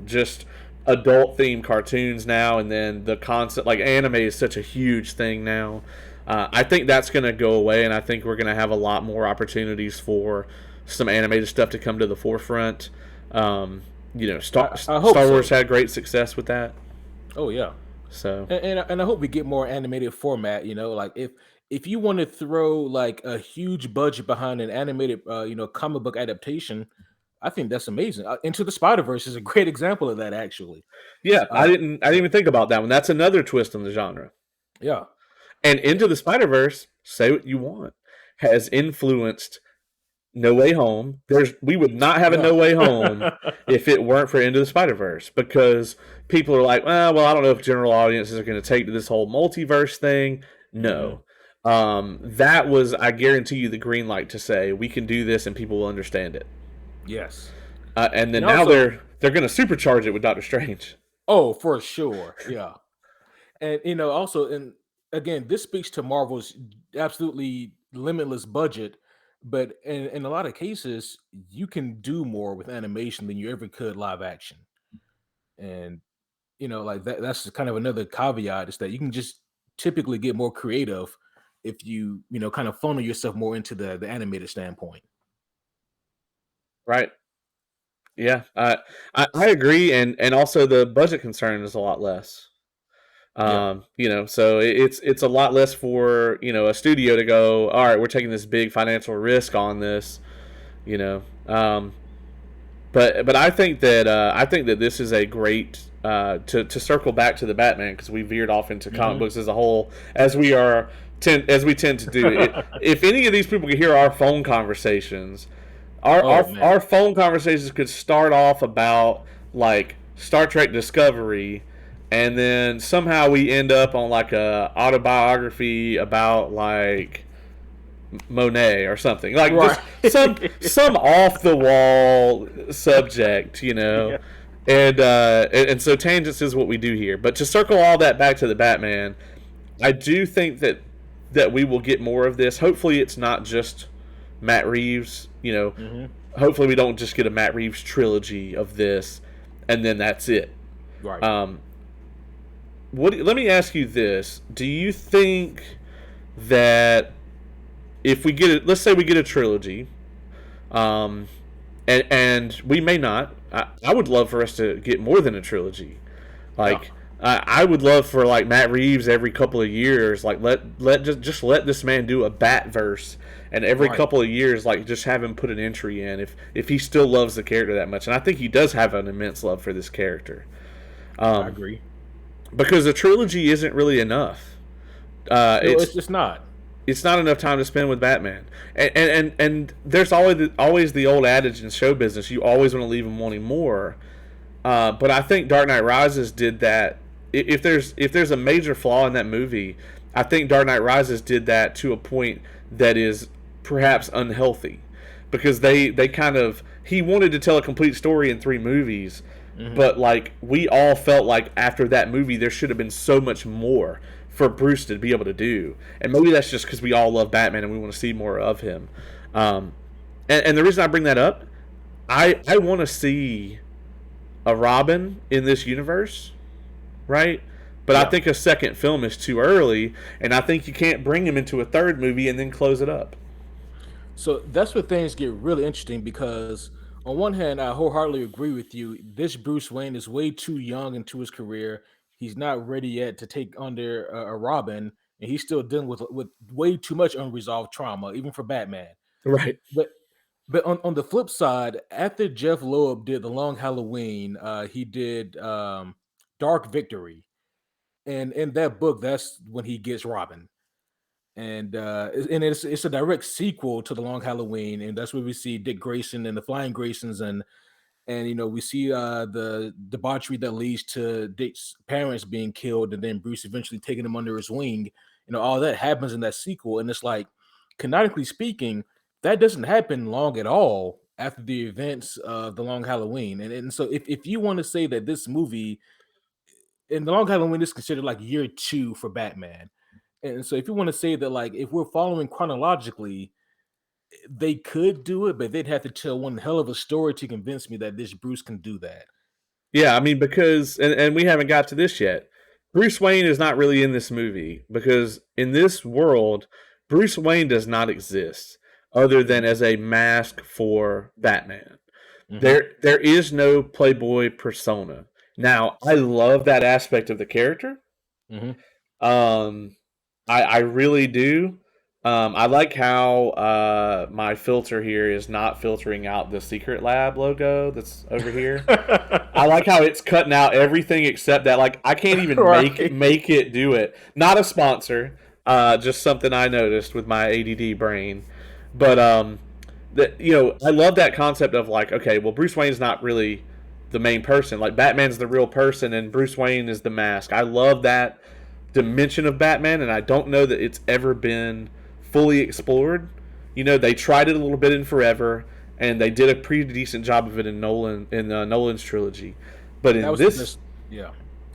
Just adult themed cartoons now, and then the concept like anime is such a huge thing now. I think that's going to go away, and I think we're going to have a lot more opportunities for some animated stuff to come to the forefront. I hope Star Wars so. had great success with that. Oh yeah. So And I hope we get more animated format. Like if you want to throw like a huge budget behind an animated, comic book adaptation, I think that's amazing. Into the Spider Verse is a great example of that, actually. yeah, Uh, I didn't even think about that one. That's another twist on the genre. yeah. And Into the Spider Verse, say what you want, has influenced No Way Home. We would not have a Yeah. No Way Home if it weren't for Into the Spider Verse, because people are like, well, I don't know if general audiences are going to take to this whole multiverse thing. Hmm. No, that was, I guarantee you, the green light to say we can do this and people will understand it. Yes. And then And now also, they're going to supercharge it with Doctor Strange. oh, for sure. Yeah. And also, and again, this speaks to Marvel's absolutely limitless budget. But in a lot of cases, you can do more with animation than you ever could live action. And like that's kind of another caveat is that you can just typically get more creative if you, kind of funnel yourself more into the animated standpoint. Right? Yeah, I agree, and also the budget concern is a lot less. Yeah. So it's a lot less for a studio to go. All right, we're taking this big financial risk on this. You know, um, but I think that this is a great to circle back to the Batman, because we veered off into comic Hmm. books as a whole, as we tend to do. If any of these people could hear our phone conversations, Oh man. our phone conversations could start off about like Star Trek Discovery, and then somehow we end up on like a autobiography about like Monet or something, like Right. just some off the wall subject, you know. Yeah. And so tangents is what we do here. But to circle all that back to the Batman, I do think that we will get more of this. Hopefully, it's not just Matt Reeves. You know, Hmm. hopefully we don't just get a Matt Reeves trilogy of this, and then that's it. Right. Um, what? Let me ask you this: do you think that if we get it, let's say we get a trilogy, um, and we may not. I would love for us to get more than a trilogy. Yeah. Like I would love for like Matt Reeves every couple of years, like let just let this man do a bat verse, and every Right. couple of years, like just have him put an entry in if he still loves the character that much, and I think he does have an immense love for this character, I um, agree. because a trilogy isn't really enough. Uh, No, it's it's not. it's not enough time to spend with Batman, and there's always the old adage in show business, you always want to leave him wanting more. But I think Dark Knight Rises did that. If there's a major flaw in that movie, I think Dark Knight Rises did that to a point that is perhaps unhealthy, because they kind of he wanted to tell a complete story in 3 movies, Hmm. but like we all felt like after that movie there should have been so much more for Bruce to be able to do, and maybe that's just because we all love Batman and we want to see more of him. Um, and the reason I bring that up, I want to see a Robin in this universe, right? But I Yeah. think a second film is too early, and I think you can't bring him into a third movie and then close it up. So that's where things get really interesting because, on one hand, I wholeheartedly agree with you. This Bruce Wayne is way too young into his career. He's not ready yet to take under a Robin, and he's still dealing with way too much unresolved trauma, even for Batman. Right. But on the flip side, after Jeff Loeb did The Long Halloween, he did Dark Victory, and in that book, that's when he gets Robin. And it's a direct sequel to The Long Halloween, and that's where we see Dick Grayson and the Flying Graysons, and we see the debauchery that leads to Dick's parents being killed, and then Bruce eventually taking him under his wing. All that happens in that sequel, and it's like, canonically speaking, that doesn't happen long at all after the events of The Long Halloween. And so if you want to say that this movie in The Long Halloween is considered like year two for Batman, and so if you want to say that, like, if we're following chronologically, they could do it, but they'd have to tell one hell of a story to convince me that this Bruce can do that. Yeah, I mean, because and we haven't got to this yet. Bruce Wayne is not really in this movie because in this world, Bruce Wayne does not exist other than Mhm, as a mask for Batman. mhm, There is no Playboy persona. Now, I love that aspect of the character. mhm. Um, I really do. I like how my filter here is not filtering out the Secret Lab logo that's over here. I like how it's cutting out everything except that. Like I can't even make Right. make it do it. Not a sponsor. Just something I noticed with my ADD brain. But that I love that concept of like, okay, well, Bruce Wayne's not really the main person. Like Batman's the real person, and Bruce Wayne is the mask. I love that dimension of Batman, and I don't know that it's ever been fully explored. They tried it a little bit in Forever, and they did a pretty decent job of it in Nolan's trilogy. But That in was the this, best. Yeah.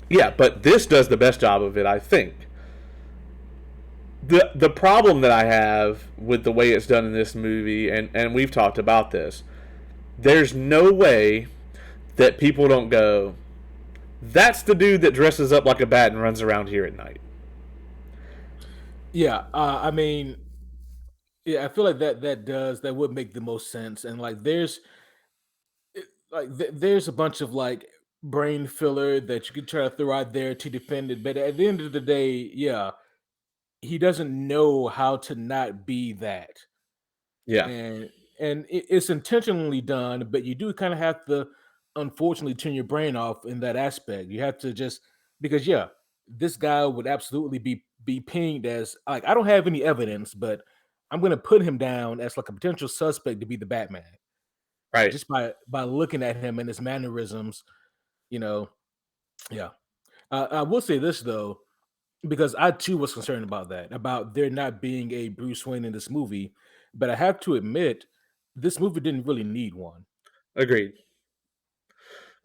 yeah, but this does the best job of it, I think. The problem that I have with the way it's done in this movie, and we've talked about this, there's no way that people don't go, that's the dude that dresses up like a bat and runs around here at night. Yeah. I mean, yeah, I feel like that would make the most sense. And like, there's a bunch of like brain filler that you could try to throw out there to defend it, but at the end of the day, yeah, he doesn't know how to not be that. Yeah, And it's intentionally done, but you do kind of have to, unfortunately, turn your brain off in that aspect. You have to just, because yeah, this guy would absolutely be pinged as, like, I don't have any evidence, but I'm going to put him down as like a potential suspect to be the Batman right. just by looking at him and his mannerisms. you know yeah. I will say this though, because I too was concerned about that, about there not being a Bruce Wayne in this movie. But I have to admit, this movie didn't really need one. Agreed.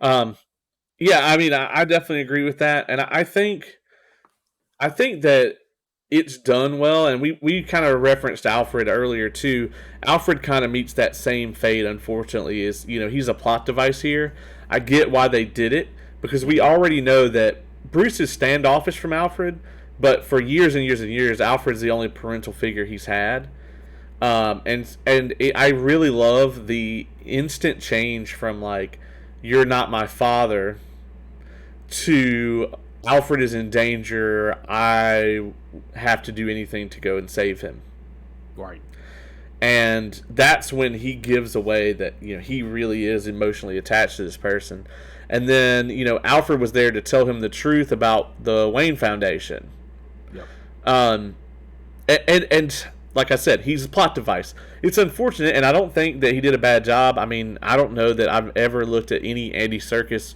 Um, yeah, I mean, I definitely agree with that, and I think that it's done well, and we kind of referenced Alfred earlier too. Alfred kind of meets that same fate, unfortunately. Is he's a plot device here. I get why they did it because we already know that Bruce is standoffish from Alfred, but for years and years and years, Alfred's the only parental figure he's had. I really love the instant change from like "you're not my father" to Alfred is in danger. I have to do anything to go and save him. Right. And that's when he gives away that he really is emotionally attached to this person. And then Alfred was there to tell him the truth about the Wayne Foundation. Yep. Um, and like I said, he's a plot device. It's unfortunate, and I don't think that he did a bad job. I mean, I don't know that I've ever looked at any Andy Serkis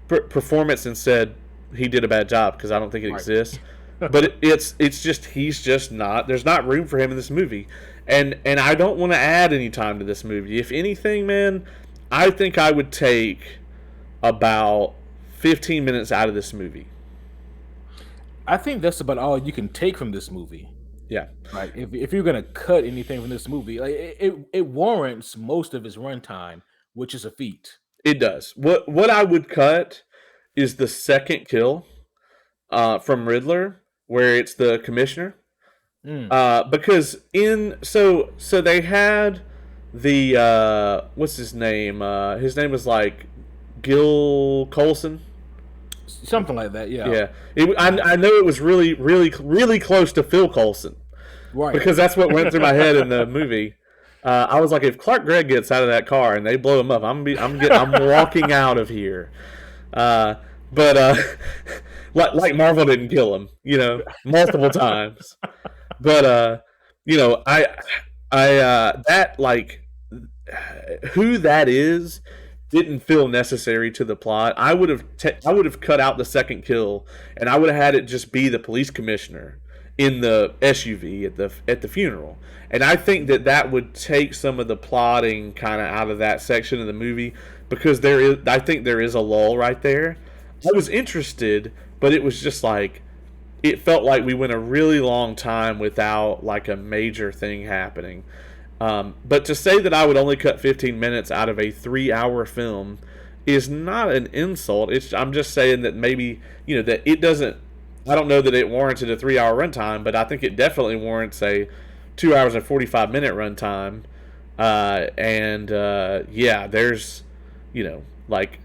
performance and said he did a bad job because I don't think it Right. exists. But it's just he's just not. There's not room for him in this movie, and I don't want to add any time to this movie. If anything, man, I think I would take about 15 minutes out of this movie. I think that's about all you can take from this movie. Yeah, Like if you're gonna cut anything from this movie, like it warrants most of its runtime, which is a feat. it does. What I would cut is the second kill from Riddler, where it's the commissioner. Mm. Because so they had the what's his name? His name was like Gil Colson. Something like that, yeah. Yeah, I know it was really really really close to Phil Colson Right. because that's what went through my head in the movie. I was like, if Clark Gregg gets out of that car and they blow him up, I'm walking out of here. Uh, but like Marvel didn't kill him, multiple times. But I that like who that is didn't feel necessary to the plot. I would have cut out the second kill, and I would have had it just be the police commissioner in the SUV at the funeral. And I think that that would take some of the plotting kind of out of that section of the movie because I think there is a lull right there. I was interested, but it was just like it felt like we went a really long time without like a major thing happening. But to say that I would only cut 15 minutes out of a 3-hour film is not an insult. I'm just saying that maybe that it doesn't. I don't know that it warranted a 3-hour runtime, but I think it definitely warrants a 2 hours and 45-minute runtime. Yeah, there's like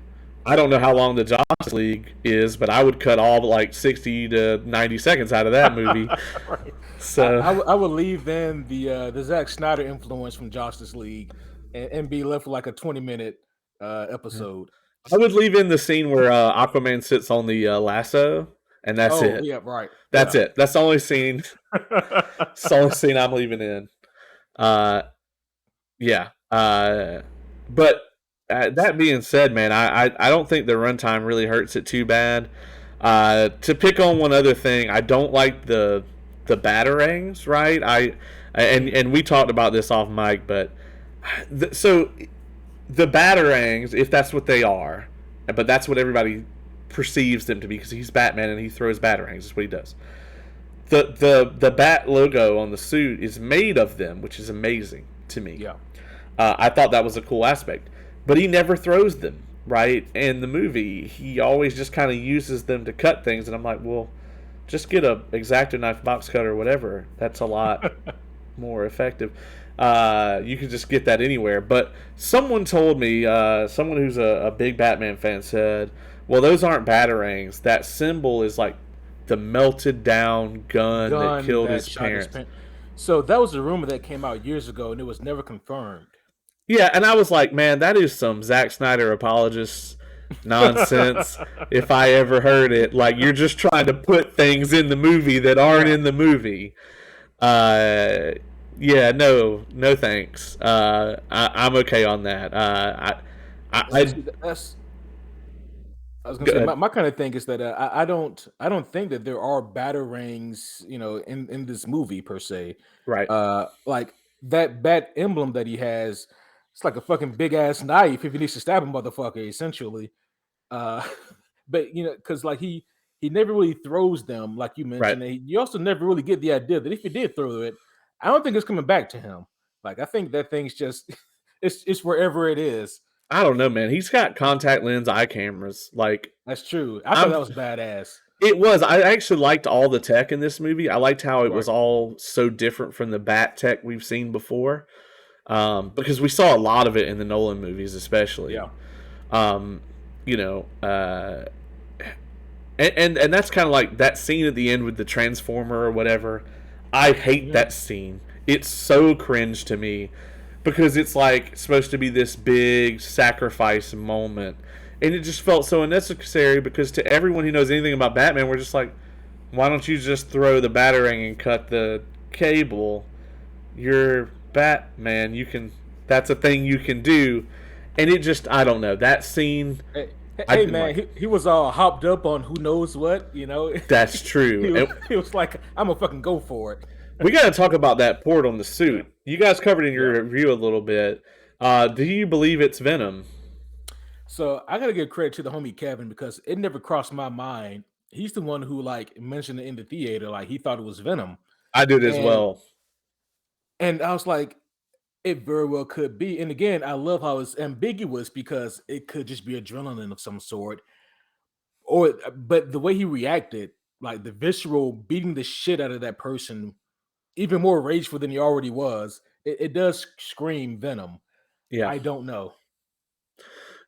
I don't know how long the Justice League is, but I would cut all like 60 to 90 seconds out of that movie. Right. So I would leave then the Zack Snyder influence from Justice League and be left with like a 20-minute episode. I would leave in the scene where Aquaman sits on the lasso, and that's Oh it. yeah, right. That's Yeah. it. That's the only scene. It's the only scene I'm leaving in. Uh, yeah. But that being said, man, I don't think the runtime really hurts it too bad. To pick on one other thing, I don't like the batarangs. Right? And we talked about this off mic, but so the batarangs, if that's what they are, but that's what everybody perceives them to be because he's Batman and he throws batarangs. That's what he does. The bat logo on the suit is made of them, which is amazing to me. Yeah. I thought that was a cool aspect, but he never throws them. Right in the movie, he always just kind of uses them to cut things, and I'm like, well, just get a X-Acto knife, box cutter, or whatever. That's a lot more effective. You can just get that anywhere. But someone told me, someone who's a big Batman fan said, well, those aren't batarangs. That symbol is like the melted down gun that Gun killed that his shot his parents. parents. So that was a rumor that came out years ago, and it was never confirmed. Yeah, and I was like, man, that is some Zack Snyder apologist nonsense if I ever heard it. Like, you're just trying to put things in the movie that aren't Yeah. in the movie. Uh, yeah, no thanks. I'm okay on that. See, I that's I was gonna Go say ahead. my kind of thing is that I don't think that there are batarangs, in this movie per se. Right. Like that bat emblem that he has, it's like a fucking big ass knife if he needs to stab a motherfucker, essentially. Uh, but because like he never really throws them, like you Right. mentioned. And you also never really get the idea that if he did throw it, I don't think it's coming back to him. Like I think that thing's just it's wherever it is. I don't know, man. He's got contact lens eye cameras. Like That's true. I thought I'm that was badass. it was. I actually liked all the tech in this movie. I liked how it Right. was all so different from the bat tech we've seen before. Because we saw a lot of it in the Nolan movies, Yeah. especially. Um, you know, and that's kind of like that scene at the end with the transformer or whatever. I hate Mhm. that scene. It's so cringe to me because it's like supposed to be this big sacrifice moment, and it just felt so unnecessary. Because to everyone who knows anything about Batman, we're just like, why don't you just throw the batarang and cut the cable? You're Batman. You can. That's a thing you can do. And it just, I don't know. That scene, I Hey didn't man, like he, it. he was all hopped up on who knows what. That's true. he, was, And he was like, I'm gonna fucking go for it. we got to talk about that port on the Yeah. suit. You guys covered in Yeah. your review a little bit. Do you believe it's Venom? So I gotta give credit to the homie Kevin because it never crossed my mind. He's the one who like mentioned it in the theater, like he thought it was Venom. I did as And well. and I was like, it very well could be. And again, I love how it's ambiguous because it could just be adrenaline of some sort. Or but the way he reacted, like the visceral beating the shit out of that person, even more rageful than he already was, it does scream Venom. Yeah. I don't know.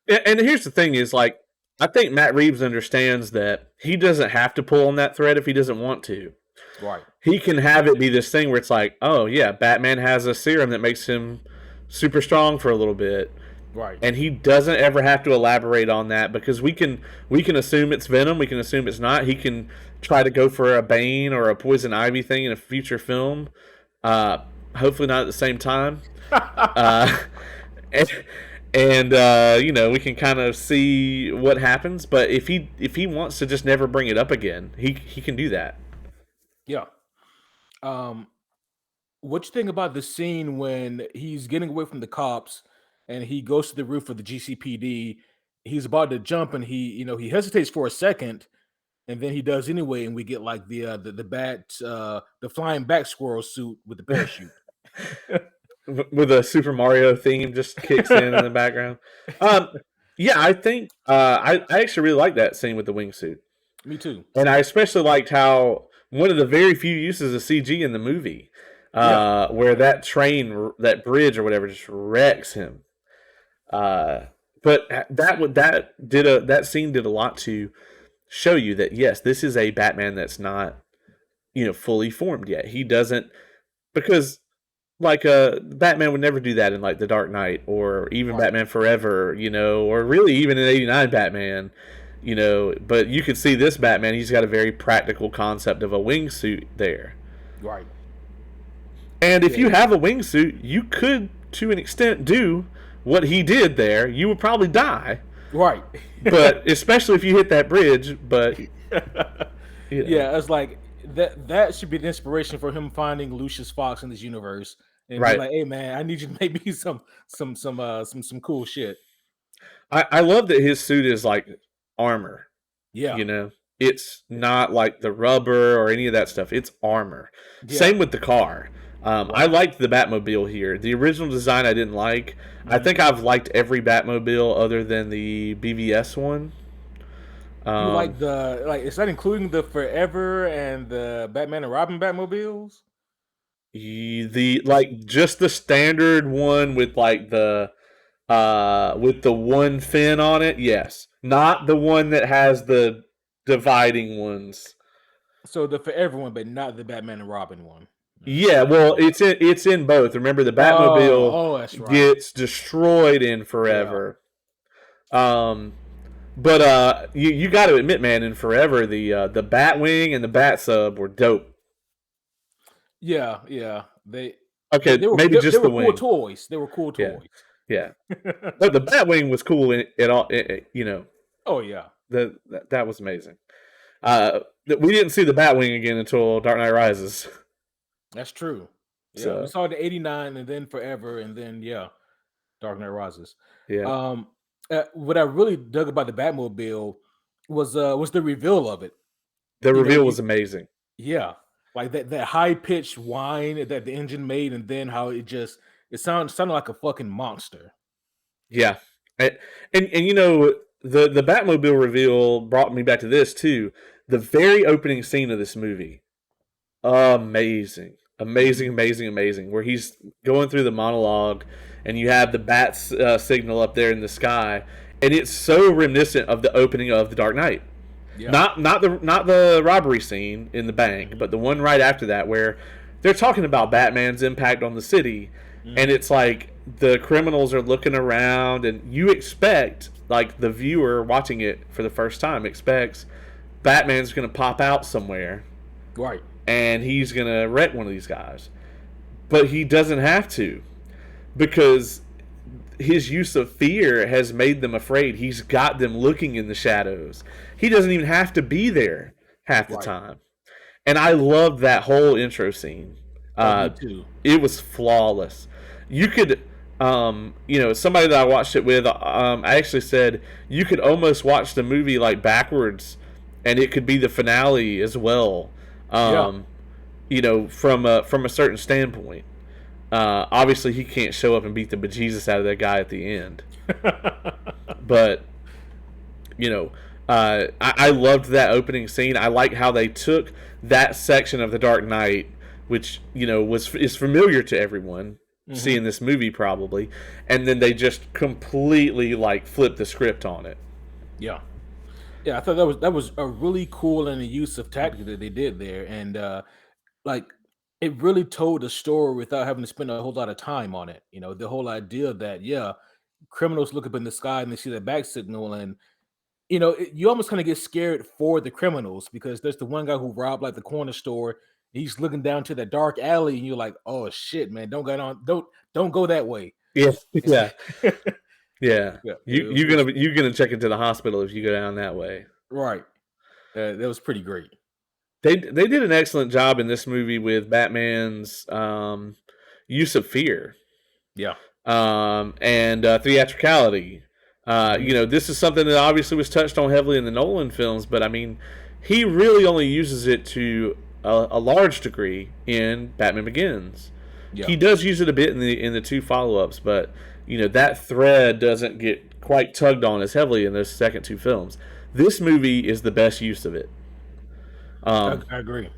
And here's the thing: is like I think Matt Reeves understands that he doesn't have to pull on that thread if he doesn't want to. Right. He can have it be this thing where it's like, oh yeah, Batman has a serum that makes him super strong for a little bit, Right. and he doesn't ever have to elaborate on that because we can assume it's Venom, we can assume it's not. He can try to go for a Bane or a Poison Ivy thing in a future film, uh, hopefully not at the same time. Uh, and we can kind of see what happens. But if he wants to just never bring it up again, he can do that. Yeah. Um, what you think about the scene when he's getting away from the cops and he goes to the roof of the GCPD? He's about to jump and he hesitates for a second and then he does anyway, and we get like the flying back squirrel suit with the parachute. With a Super Mario theme just kicks in the background. Um, yeah, I think I actually really like that scene with the wingsuit, Me too. and I especially liked how one of the very few uses of CG in the movie, Yeah. where that train, that bridge or whatever, just wrecks him. Uh, but that scene did a lot to show you that yes, this is a Batman that's not fully formed yet. He doesn't because like Batman would never do that in like the Dark Knight or even Right. Batman Forever, or really even in '89 Batman, But you could see this Batman; he's got a very practical concept of a wingsuit there. Right. And if Yeah. you have a wingsuit, you could, to an extent, do what he did there. You would probably die, Right. but especially if you hit that bridge. But you know, Yeah, it's like that should be the inspiration for him finding Lucius Fox in this universe and be right? like, "Hey man, I need you to make me some cool shit." I love that his suit is like armor. Yeah. You know, it's not like the rubber or any of that stuff. It's armor. Yeah. Same with the car. I Right. liked the Batmobile here. The original design I didn't like. I Mhm. think I've liked every Batmobile other than the BVS one. You Um, like is that including the Forever and the Batman and Robin Batmobiles? the like just the standard one with the one fin on it. Yes, not the one that has the dividing ones. So the Forever one, but not the Batman and Robin one. Yeah, well, it's in both. Remember, the Batmobile Oh, that's right. gets destroyed in Yeah. Forever. Um, but you got to admit, man, in Forever, the Batwing and the Bat Sub were dope. Yeah, yeah. They Okay, they were maybe they, they just the were cool wing. toys. They were cool Yeah, toys. yeah. But the Batwing was cool in it all. Oh yeah. That was amazing. We didn't see the Batwing again until Dark Knight Rises. That's true. Yeah, we So saw the 89 and then Forever and then Dark Knight Rises. yeah, Um what I really dug about the Batmobile was the reveal of it. the You know, reveal you was amazing. yeah, like that high pitched whine that the engine made, and then how it sounded like a fucking monster. Yeah, and and you know the Batmobile reveal brought me back to this too. The very opening scene of this movie, amazing, amazing, Mhm. amazing, amazing. Where he's going through the monologue, and you have the bat signal up there in the sky, and it's so reminiscent of the opening of The Dark Knight. Yeah. Not the robbery scene in the bank, Mhm. but the one right after that where they're talking about Batman's impact on the city, and Mhm. it's like the criminals are looking around, and you expect, like the viewer watching it for the first time expects Batman's going to pop out somewhere Right. and he's going to wreck one of these guys, but he doesn't have to because his use of fear has made them afraid. He's got them looking in the shadows. He doesn't even have to be there half the Right. time. And I loved that whole intro scene. Oh, me Uh, too. it was flawless. You could, somebody that I watched it with, I actually said you could almost watch the movie like backwards, and it could be the finale as well. Yeah. Um, from a certain standpoint. Obviously, he can't show up and beat the bejesus out of that guy at the end. But you know, I loved that opening scene. I like how they took that section of the Dark Knight, which is familiar to everyone Mhm. seeing this movie probably, and then they just completely like flipped the script on it. Yeah. Yeah, I thought that was a really cool and a use of tactic that they did there, and like it really told the story without having to spend a whole lot of time on it. You know, the whole idea that criminals look up in the sky and they see the back signal, and you almost kind of get scared for the criminals because there's the one guy who robbed like the corner store. He's looking down to that dark alley, and you're like, "Oh shit, man! Don't go that way." Yeah, yeah, yeah. Yeah, You you're gonna check into the hospital if you go down that way. right. That was pretty great. They did an excellent job in this movie with Batman's use of fear Yeah. and theatricality. Mhm. This is something that obviously was touched on heavily in the Nolan films, but I mean, he really only uses it to a large degree in Batman Begins. Yeah. He does use it a bit in the two follow ups, but that thread doesn't get quite tugged on as heavily in those second two films. This movie is the best use of it. Um, I agree.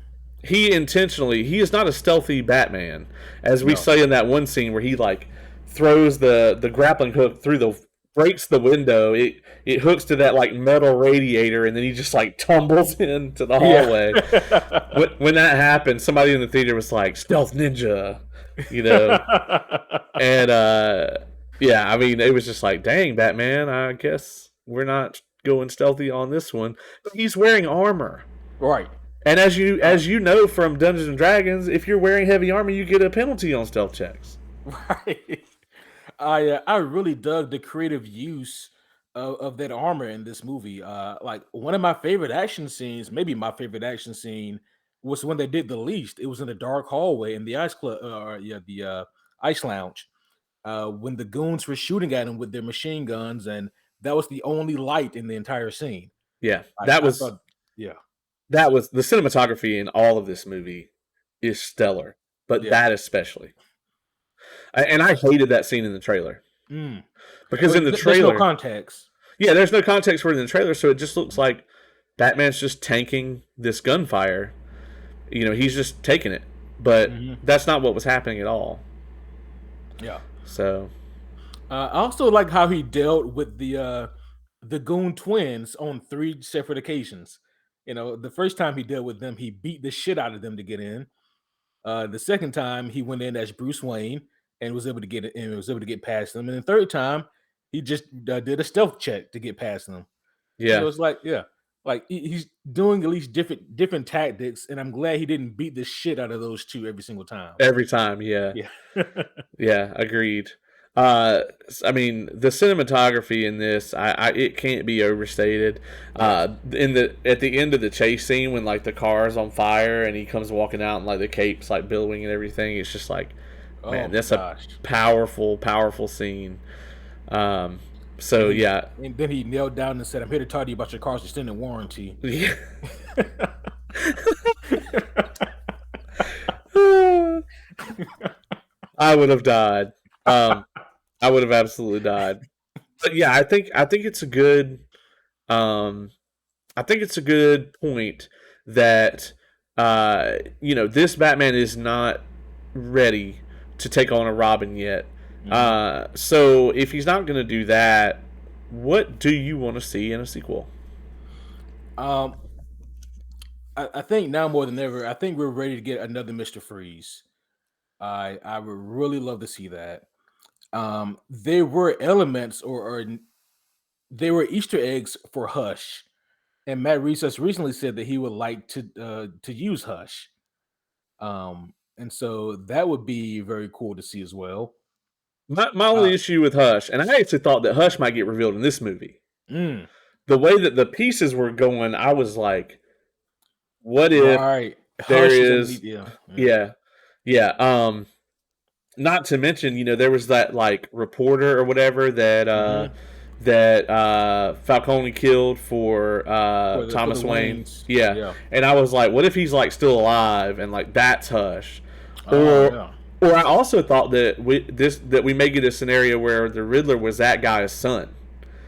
he is not a stealthy Batman, as we No. say in that one scene where he like throws the grappling hook through the breaks the window. It hooks to that like metal radiator, and then he just like tumbles into the Yeah. hallway. When that happened, somebody in the theater was like stealth ninja, you know, and yeah, I mean it was just like dang Batman, I guess we're not going stealthy on this one, but he's wearing armor. Right. And as you Uh, as you know from Dungeons and Dragons, if you're wearing heavy armor, you get a penalty on stealth checks. right. I really dug the creative use of that armor in this movie. Like one of my favorite action scenes, maybe my favorite action scene, was when they did the least. It was in the dark hallway in the ice club, the ice lounge, when the goons were shooting at him with their machine guns, and that was the only light in the entire scene. Yeah, I thought, yeah, that was the cinematography in all of this movie is stellar, but yeah. that especially. And I hated that scene in the trailer Mm. because Well, in the there's no trailer, context. yeah, there's no context for it in the trailer, so it just looks like Batman's just tanking this gunfire. He's just taking it, but Mhm. that's not what was happening at all. Yeah. So I also like how he dealt with the Goon twins on three separate occasions. The first time he dealt with them, he beat the shit out of them to get in. The second time he went in as Bruce Wayne and was able to get it and was able to get past them. And the third time he just did a stealth check to get past them. yeah, It's like like he's doing at least different tactics, and I'm glad he didn't beat the shit out of those two every single time. every time, yeah. Yeah. Yeah, agreed. I mean, the cinematography in this, it can't be overstated. Yeah. In the at the end of the chase scene when like the car's on fire and he comes walking out and like the cape's like billowing and everything, it's just like, Oh man, my that's a gosh. powerful, powerful scene. Um, And so he yeah, and then he knelt down and said, "I'm here to talk to you about your car's extended warranty." yeah. I would have died. Um, I would have absolutely died. But yeah, I think it's a good um I think it's a good point that this Batman is not ready to take on a Robin yet. hmm So if he's not going to do that, what do you want to see in a sequel? Um, I think now more than ever, I think we're ready to get another Mister Freeze. I would really love to see that. There were elements or there were Easter eggs for Hush, and Matt Reeves has recently said that he would like to use Hush. And so that would be very cool to see as well. My Uh, only issue with Hush, and I actually thought that Hush might get revealed in this movie. mm, The way that the pieces were going, I was like, what if right, there Hush is in the is, yeah, yeah. yeah, yeah. Not to mention, there was that like reporter or whatever hmm that Falcone killed for for the Thomas Wayne. Waynes, Yeah, yeah. and I was like, what if he's like still alive and like that's Hush, Oh or yeah, I also thought that we may get a scenario where the Riddler was that guy's son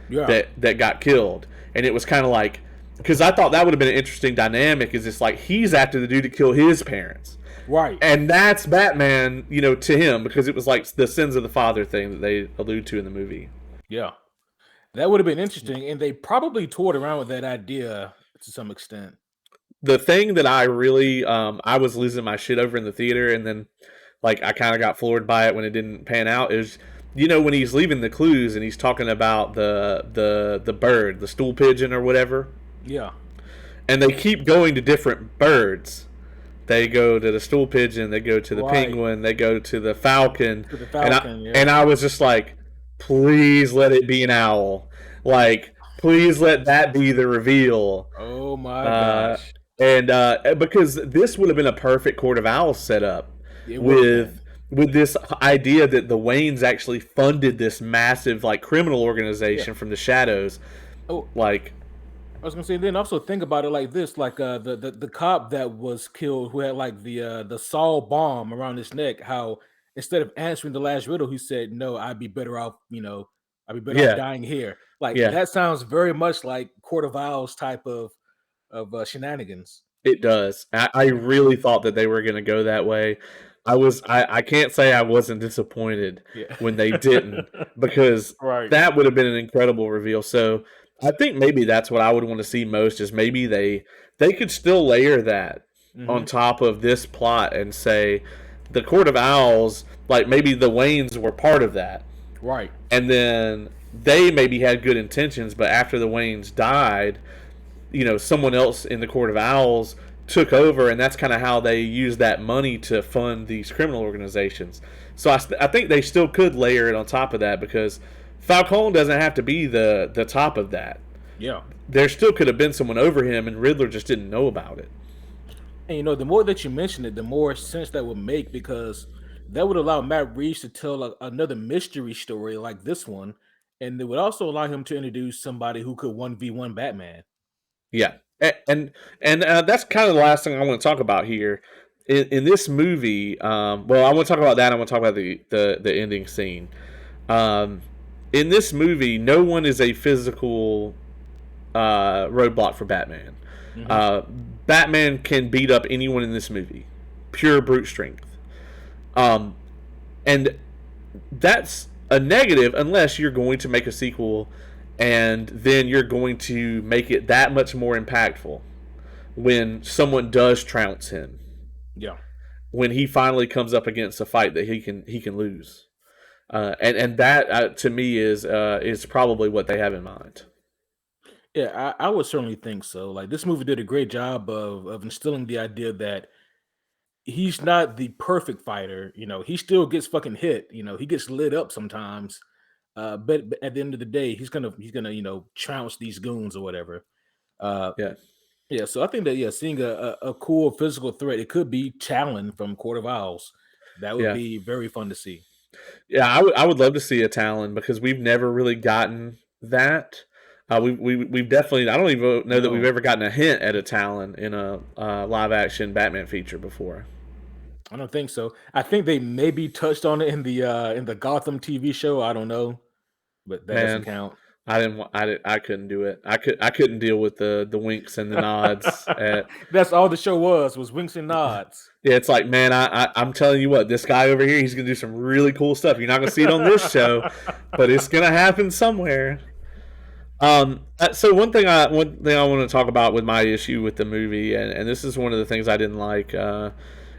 yeah. that got killed, and it was kind of like, because I thought that would have been an interesting dynamic. Is it's like he's after the dude to kill his parents, Right. and that's Batman, to him, because it was like the sins of the father thing that they allude to in the movie. Yeah. That would have been interesting, and they probably toured around with that idea to some extent. The thing that I really, I was losing my shit over in the theater, and then like I kind of got floored by it when it didn't pan out. Is when he's leaving the clues and he's talking about the bird, the stool pigeon or whatever, Yeah. and they keep going to different birds. They go to the stool pigeon, they go to the Right. penguin, they go to the falcon, To the and I Falcon, and yeah. I was just like, please let it be an owl. Like, please let that be the reveal. Oh my Uh, gosh. and because this would have been a perfect Court of Owls setup It would have been. with this idea that the Waynes actually funded this massive like criminal Yeah. organization from the shadows. Oh, Like, I was gonna say, then also think about it like this: like the cop that was killed who had like the Saul bomb around his neck. How instead of answering the last riddle, he said, "No, I'd be better off. I'd be better off yeah, dying here." Like yeah. that sounds very much like Court of Owls type of shenanigans. It does. I really thought that they were going to go that way. I can't say I wasn't disappointed Yeah. when they didn't, because Right. that would have been an incredible reveal. So I think maybe that's what I would want to see most, is maybe they could still layer that on hmm top of this plot and say the Court of Owls, like maybe the Waynes were part of that, Right. and then they maybe had good intentions, but after the Waynes died, someone else in the Court of Owls took over, and that's kind of how they use that money to fund these criminal organizations. So I think they still could layer it on top of that, because Falcone doesn't have to be the top of that. Yeah. There still could have been someone over him, and Riddler just didn't know about it. And the more that you mention it, the more sense that would make because that would allow Matt Reeves to tell another mystery story like this one, and it would also allow him to introduce somebody who could 1v1 Batman. Yeah, and that's kind of the last thing I want to talk about here in this movie. Well, I want to talk about that. I want to talk about the ending scene. Um, in this movie, no one is a physical roadblock for Batman. hmm Uh, Batman can beat up anyone in this movie, pure brute strength. Um, and that's a negative unless you're going to make a sequel, and then you're going to make it that much more impactful when someone does trounce him, Yeah. when he finally comes up against a fight that he can lose. And that to me is probably what they have in mind. Yeah, I would certainly think so. Like this movie did a great job of instilling the idea that he's not the perfect fighter. He still gets fucking hit. He gets lit up sometimes. But at the end of the day, he's gonna trounce these goons or whatever. Uh, Yeah, yeah. So I think that, yeah, seeing a cool physical threat, it could be Talon from Court of Owls. That would yeah, be very fun to see. yeah. I would love to see a Talon because we've never really gotten that. We've definitely. I don't even know that we've No, ever gotten a hint at a Talon in a live action Batman feature before. I don't think so. I think they maybe touched on it in the Gotham TV show. I don't know, but that doesn't Man, count. I didn't. I couldn't do it. I couldn't deal with the winks and the nods. That's all the show was winks and nods. Yeah, it's like, man, I'm telling you what, this guy over here, he's gonna do some really cool stuff. You're not gonna see it on this show, but it's gonna happen somewhere. So one thing I want to talk about with my issue with the movie, and this is one of the things I didn't like,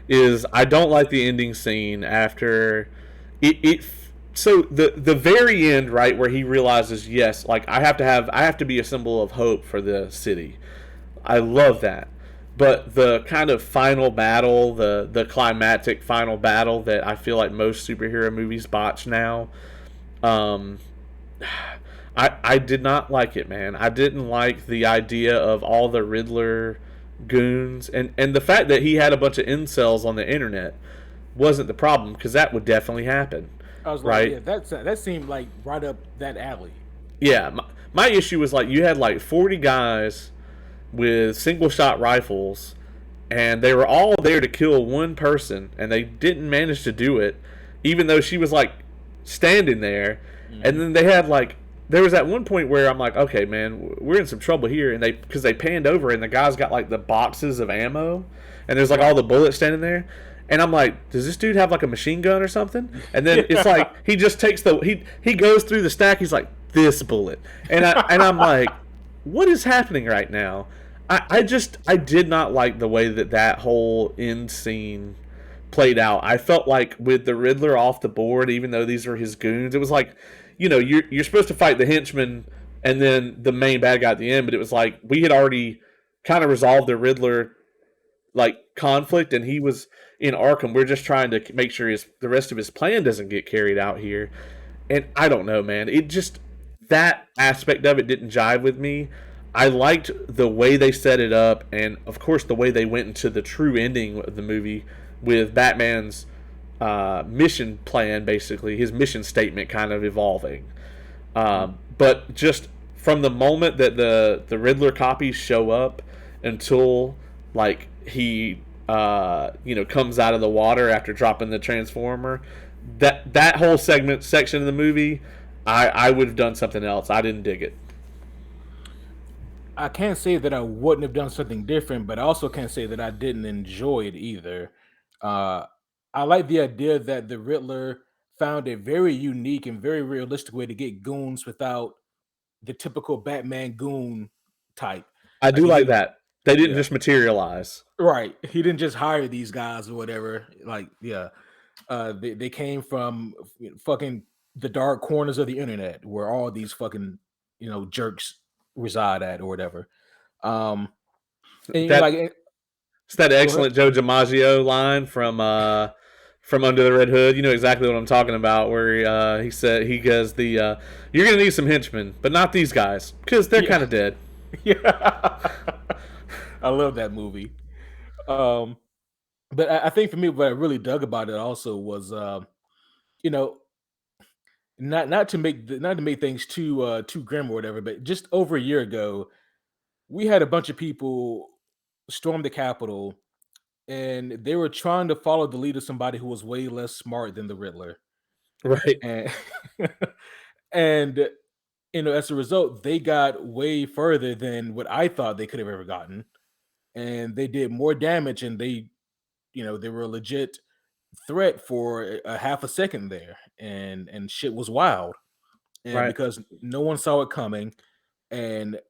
is I don't like the ending scene after it. So the very end, right, where he realizes, yes, like I have to be a symbol of hope for the city. I love that. But the kind of final battle, the climactic final battle that I feel like most superhero movies botch now, um, I did not like it, man. I didn't like the idea of all the Riddler goons, and the fact that he had a bunch of incels on the internet wasn't the problem because that would definitely happen, I was like, right? yeah, that seemed like right up that alley. Yeah, my issue was like you had like 40 guys with single shot rifles, and they were all there to kill one person, and they didn't manage to do it, even though she was like standing there. And Mhm. then they had like there was at one point where I'm like, okay, man, we're in some trouble here, and they panned over, and the guy's got like the boxes of ammo, and there's like all Right. the bullets standing there. And I'm like, does this dude have like a machine gun or something? And then it's like Yeah. he just takes he goes through the stack. He's like this bullet, and I'm like, what is happening right now? I did not like the way that whole end scene played out. I felt like with the Riddler off the board, even though these are his goons, it was like, you're supposed to fight the henchman and then the main bad guy at the end, but it was like we had already kind of resolved the Riddler like conflict, and he was in Arkham. We're just trying to make sure the rest of his plan doesn't get carried out here. And I don't know, man. It just that aspect of it didn't jive with me. I liked the way they set it up, and of course the way they went into the true ending of the movie with Batman's mission plan, basically his mission statement, kind of evolving. But just from the moment that the Riddler copies show up until like he comes out of the water after dropping the transformer, that whole section of the movie, I would have done something else. I didn't dig it. I can't say that I wouldn't have done something different, but I also can't say that I didn't enjoy it either. Uh, I like the idea that the Riddler found a very unique and very realistic way to get goons without the typical Batman goon type. I Like do he like didn't, that. They didn't yeah, just materialize. right. He didn't just hire these guys or whatever. Like, yeah, they came from fucking the dark corners of the internet where all these fucking jerks reside at or whatever. Um, and That like, it's that go ahead. excellent Joe DiMaggio line from Under the Red Hood. You know exactly what I'm talking about. Where he said he goes you're gonna need some henchmen, but not these guys because they're Yeah, kind of dead. yeah. I love that movie. Um, but I think for me, what I really dug about it also was, you know, not to make things too grim or whatever, but just over a year ago, we had a bunch of people storm the Capitol, and they were trying to follow the lead of somebody who was way less smart than the Riddler, Right, and and as a result, they got way further than what I thought they could have ever gotten, and they did more damage, and they were a legit threat for a half a second there, and shit was wild, and right, because no one saw it coming, and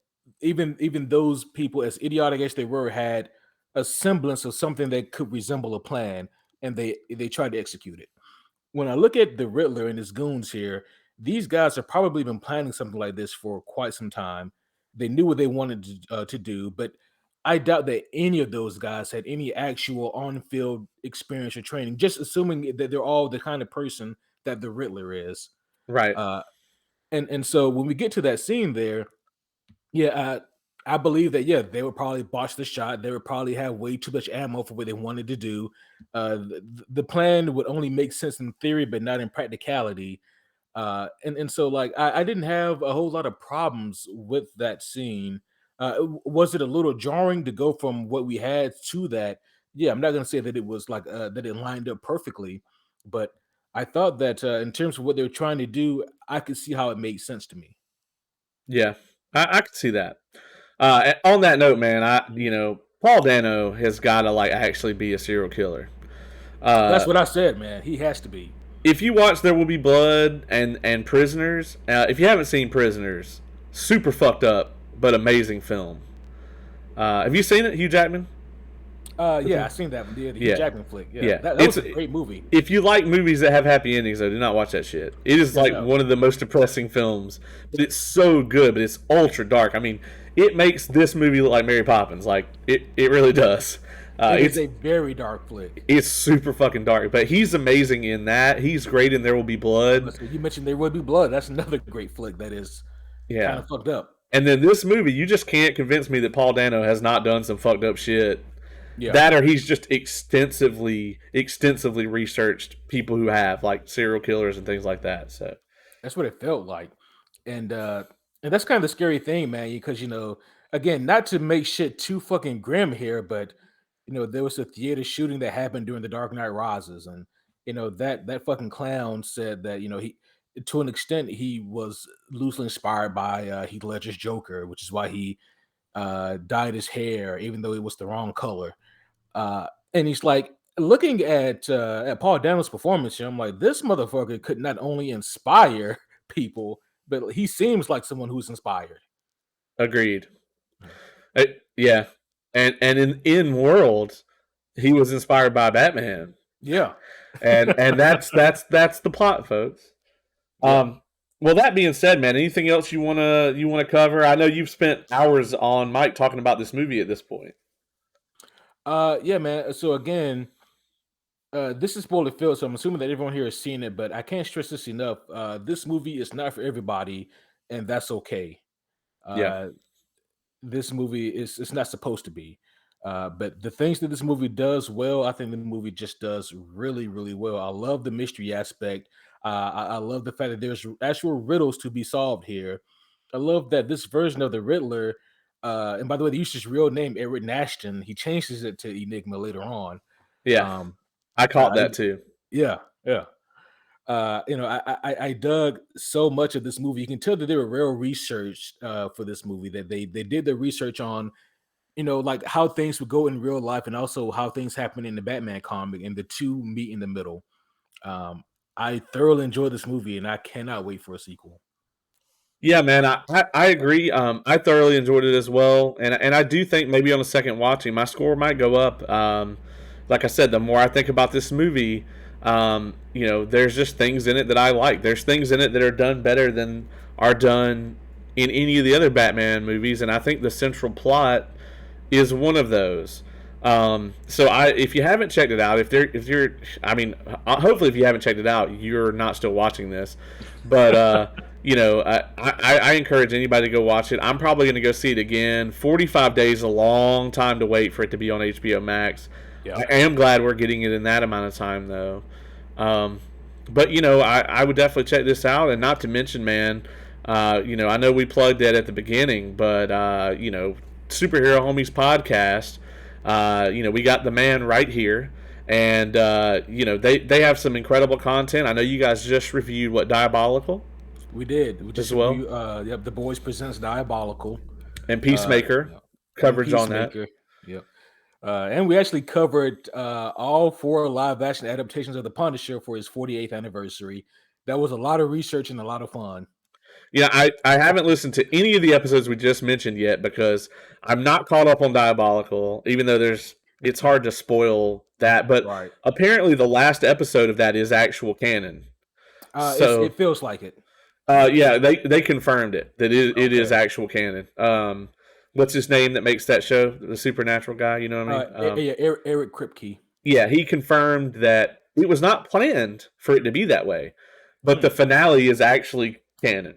even those people, as idiotic as they were, had a semblance of something that could resemble a plan, and they tried to execute it. When I look at the Riddler and his goons here, these guys have probably been planning something like this for quite some time. They knew what they wanted to do, but I doubt that any of those guys had any actual on-field experience or training. Just assuming that they're all the kind of person that the Riddler is. Right. Uh, and so when we get to that scene there, yeah, I believe that yeah, they would probably botch the shot. They would probably have way too much ammo for what they wanted to do. The plan would only make sense in theory, but not in practicality. And so like I didn't have a whole lot of problems with that scene. Was it a little jarring to go from what we had to that? Yeah, I'm not gonna say that it was like that it lined up perfectly, but I thought that in terms of what they were trying to do, I could see how it made sense to me. Yeah, I could see that. On that note, man, Paul Dano has got to like actually be a serial killer. That's Uh, what I said, man. He has to be. if you watch There Will Be Blood and Prisoners, if you haven't seen Prisoners, super fucked up but amazing film. Have you seen it, Hugh Jackman? Yeah, I seen that one. The Hugh Yeah, Jackman flick. Yeah, yeah. that It's was a great movie. if you like movies that have happy endings, though, do not watch that shit. It is like No, one of the most depressing films, but it's so good. But it's ultra dark. I mean, it makes this movie look like Mary Poppins. Like it really does. it is It's a very dark flick. it's super fucking dark, but he's amazing in that. He's great in There Will Be Blood. So you mentioned There Would Be Blood. That's another great flick that is kind Yeah, of fucked up. and then this movie, you just can't convince me that Paul Dano has not done some fucked up shit. Yeah, That or he's just extensively researched people who have like serial killers and things like that. So that's what it felt like, and and that's kind of the scary thing, man. Because again, not to make shit too fucking grim here, but there was a theater shooting that happened during the Dark Knight Rises, and that fucking clown said that he, to an extent, he was loosely inspired by Heath Ledger's Joker, which is why he dyed his hair, even though it was the wrong color. And he's like looking at Paul Dano's performance here. I'm like, this motherfucker could not only inspire people, but he seems like someone who's inspired. agreed. Yeah, and in world, he was inspired by Batman, Yeah, and that's the plot, folks. yeah. Well, that being said, man, anything else you wanna cover? I know you've spent hours on Mike talking about this movie at this point. Yeah, man. So again, this is spoiler filled, so I'm assuming that everyone here has seen it, but I can't stress this enough. This movie is not for everybody, and that's okay. Yeah, Uh, this movie is it's not supposed to be. But the things that this movie does well, I think the movie just does really, really well. I love the mystery aspect. I love the fact that there's actual riddles to be solved here. I love that this version of the Riddler, and by the way, they used his real name, Eric Nashton. He changes it to Enigma later on. yeah, Um, I caught that too. yeah, yeah. I dug so much of this movie. You can tell that they were real research for this movie. That they did the research on like how things would go in real life and also how things happen in the Batman comic, and the two meet in the middle. Um, I thoroughly enjoyed this movie, and I cannot wait for a sequel. Yeah, man, I agree. I thoroughly enjoyed it as well, and I do think maybe on a second watching, my score might go up. Like I said, the more I think about this movie, there's just things in it that I like. There's things in it that are done better than are done in any of the other Batman movies, and I think the central plot is one of those. So if you haven't checked it out, if you're, I mean, hopefully if you haven't checked it out, you're not still watching this. But I encourage anybody to go watch it. I'm probably going to go see it again. 45 days is a long time to wait for it to be on HBO Max. Yeah. I am glad we're getting it in that amount of time though. Um, but I would definitely check this out, and not to mention, man, I know we plugged that at the beginning, but Superhero Homies podcast. We got the man right here, and they have some incredible content. I know you guys just reviewed what Diabolical We did. We as just well, yep, the boys presents Diabolical. and Peacemaker Yeah. And coverage on that. Peacemaker. Yep. And we actually covered all four live action adaptations of The Punisher for his 48th anniversary. That was a lot of research and a lot of fun. Yeah, I haven't listened to any of the episodes we just mentioned yet because I'm not caught up on Diabolical, even though it's hard to spoil that. But Right. apparently, the last episode of that is actual canon. It So feels like it. yeah, they confirmed it that it is Okay. actual canon. what's his name that makes that show, the supernatural guy. You know what I mean? Eric Kripke. Yeah, he confirmed that it was not planned for it to be that way, but the Hmm. finale is actually canon.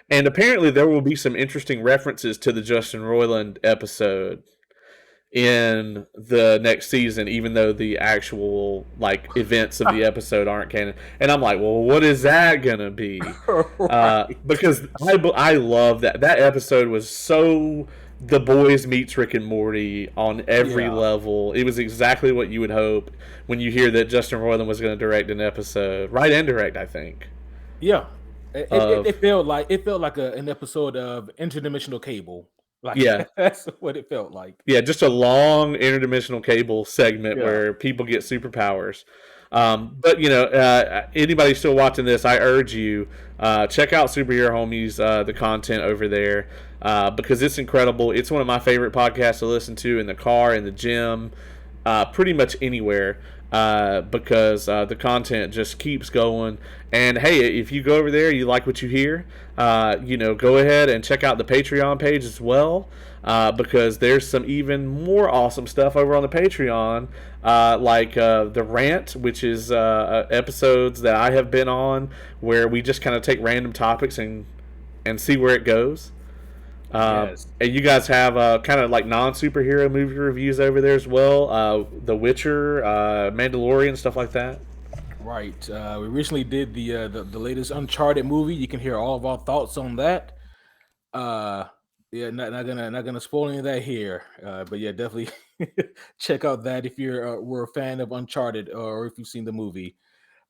And apparently, there will be some interesting references to the Justin Roiland episode in the next season, even though the actual like events of the episode aren't canon. And I'm like, well, what is that gonna be? Right. Because I love that episode was so the boys meets Rick and Morty on every Yeah. level. It was exactly what you would hope when you hear that Justin Roiland was going to direct an episode, write and direct, I think. Yeah. It Of felt like an episode of Interdimensional Cable. Like Yeah, that's what it felt like. yeah, just a long interdimensional cable segment Yeah. where people get superpowers. But anybody still watching this, I urge you check out Superhero Homies, the content over there, because it's incredible. It's one of my favorite podcasts to listen to in the car, in the gym, pretty much anywhere. Because the content just keeps going. And hey, if you go over there, you like what you hear, go ahead and check out the Patreon page as well. Because there's some even more awesome stuff over on the Patreon, like the rant, which is episodes that I have been on where we just kind of take random topics and see where it goes. Yes. And you guys have kind of like non-superhero movie reviews over there as well. The Witcher, Mandalorian, stuff like that. Right. We recently did the latest Uncharted movie. You can hear all of our thoughts on that. Uh yeah, not gonna spoil any of that here. But yeah, definitely check out that if you're were a fan of Uncharted or if you've seen the movie.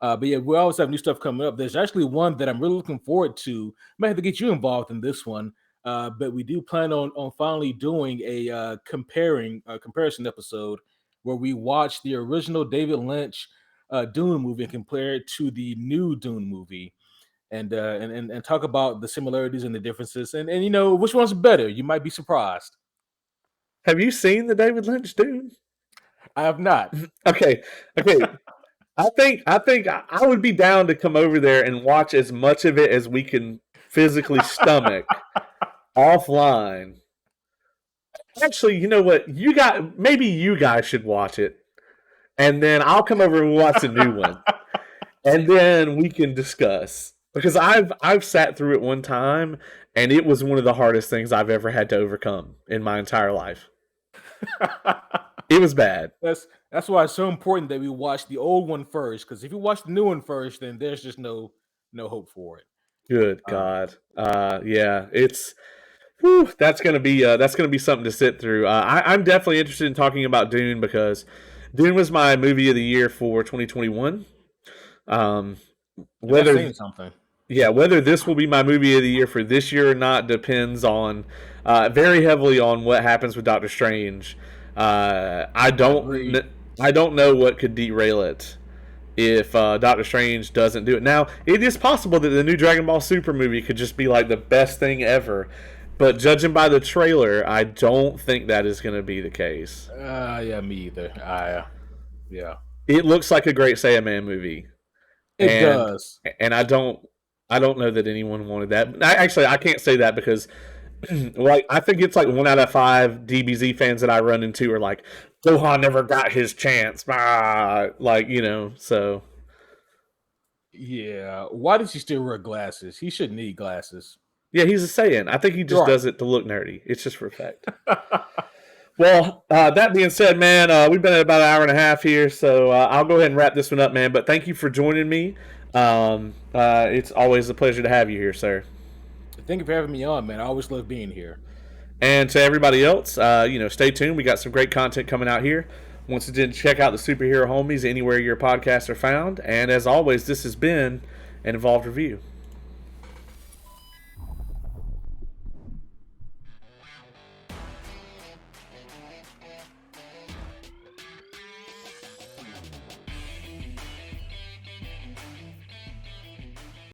But yeah, we always have new stuff coming up. There's actually one that I'm really looking forward to. Might have to get you involved in this one. But we do plan on finally doing a comparison episode where we watch the original David Lynch Dune movie and compare it to the new Dune movie. And talk about the similarities and the differences, and which one's better. You might be surprised. Have you seen the David Lynch Dune? I have not. Okay, okay. I would be down to come over there and watch as much of it as we can physically stomach offline. Actually, you know what? Maybe you guys should watch it, and then I'll come over and watch a new one, and then we can discuss. Because I've sat through it one time, and it was one of the hardest things I've ever had to overcome in my entire life. It was bad. That's why it's so important that we watch the old one first. Because if you watch the new one first, then there's just no hope for it. Good Um, God. Yeah, it's whew, that's gonna be something to sit through. I'm definitely interested in talking about Dune because Dune was my movie of the year for 2021. Um, that's whether saying something. Yeah, whether this will be my movie of the year for this year or not depends on very heavily on what happens with Doctor Strange. Agreed. I don't know what could derail it if Doctor Strange doesn't do it. Now, it is possible that the new Dragon Ball Super movie could just be like the best thing ever, but judging by the trailer, I don't think that is going to be the case. Yeah, me either. Yeah, It looks like a great Saiyaman movie, it and does. I don't know that anyone wanted that. I can't say that because like I think it's like 1 out of 5 DBZ fans that I run into are like Gohan never got his chance, so Yeah. Why does he still wear glasses? He shouldn't need glasses. yeah, he's a Saiyan. I think he just Right. does it to look nerdy. It's just for effect. Well, that being said, man, we've been at about an hour and a half here, so I'll go ahead and wrap this one up, man. But thank you for joining me. It's always a pleasure to have you here, sir. Thank you for having me on, man. I always love being here. And to everybody else, stay tuned. We got some great content coming out here. Once again, check out the Superhero Homies anywhere your podcasts are found. And as always, this has been an Involved Review.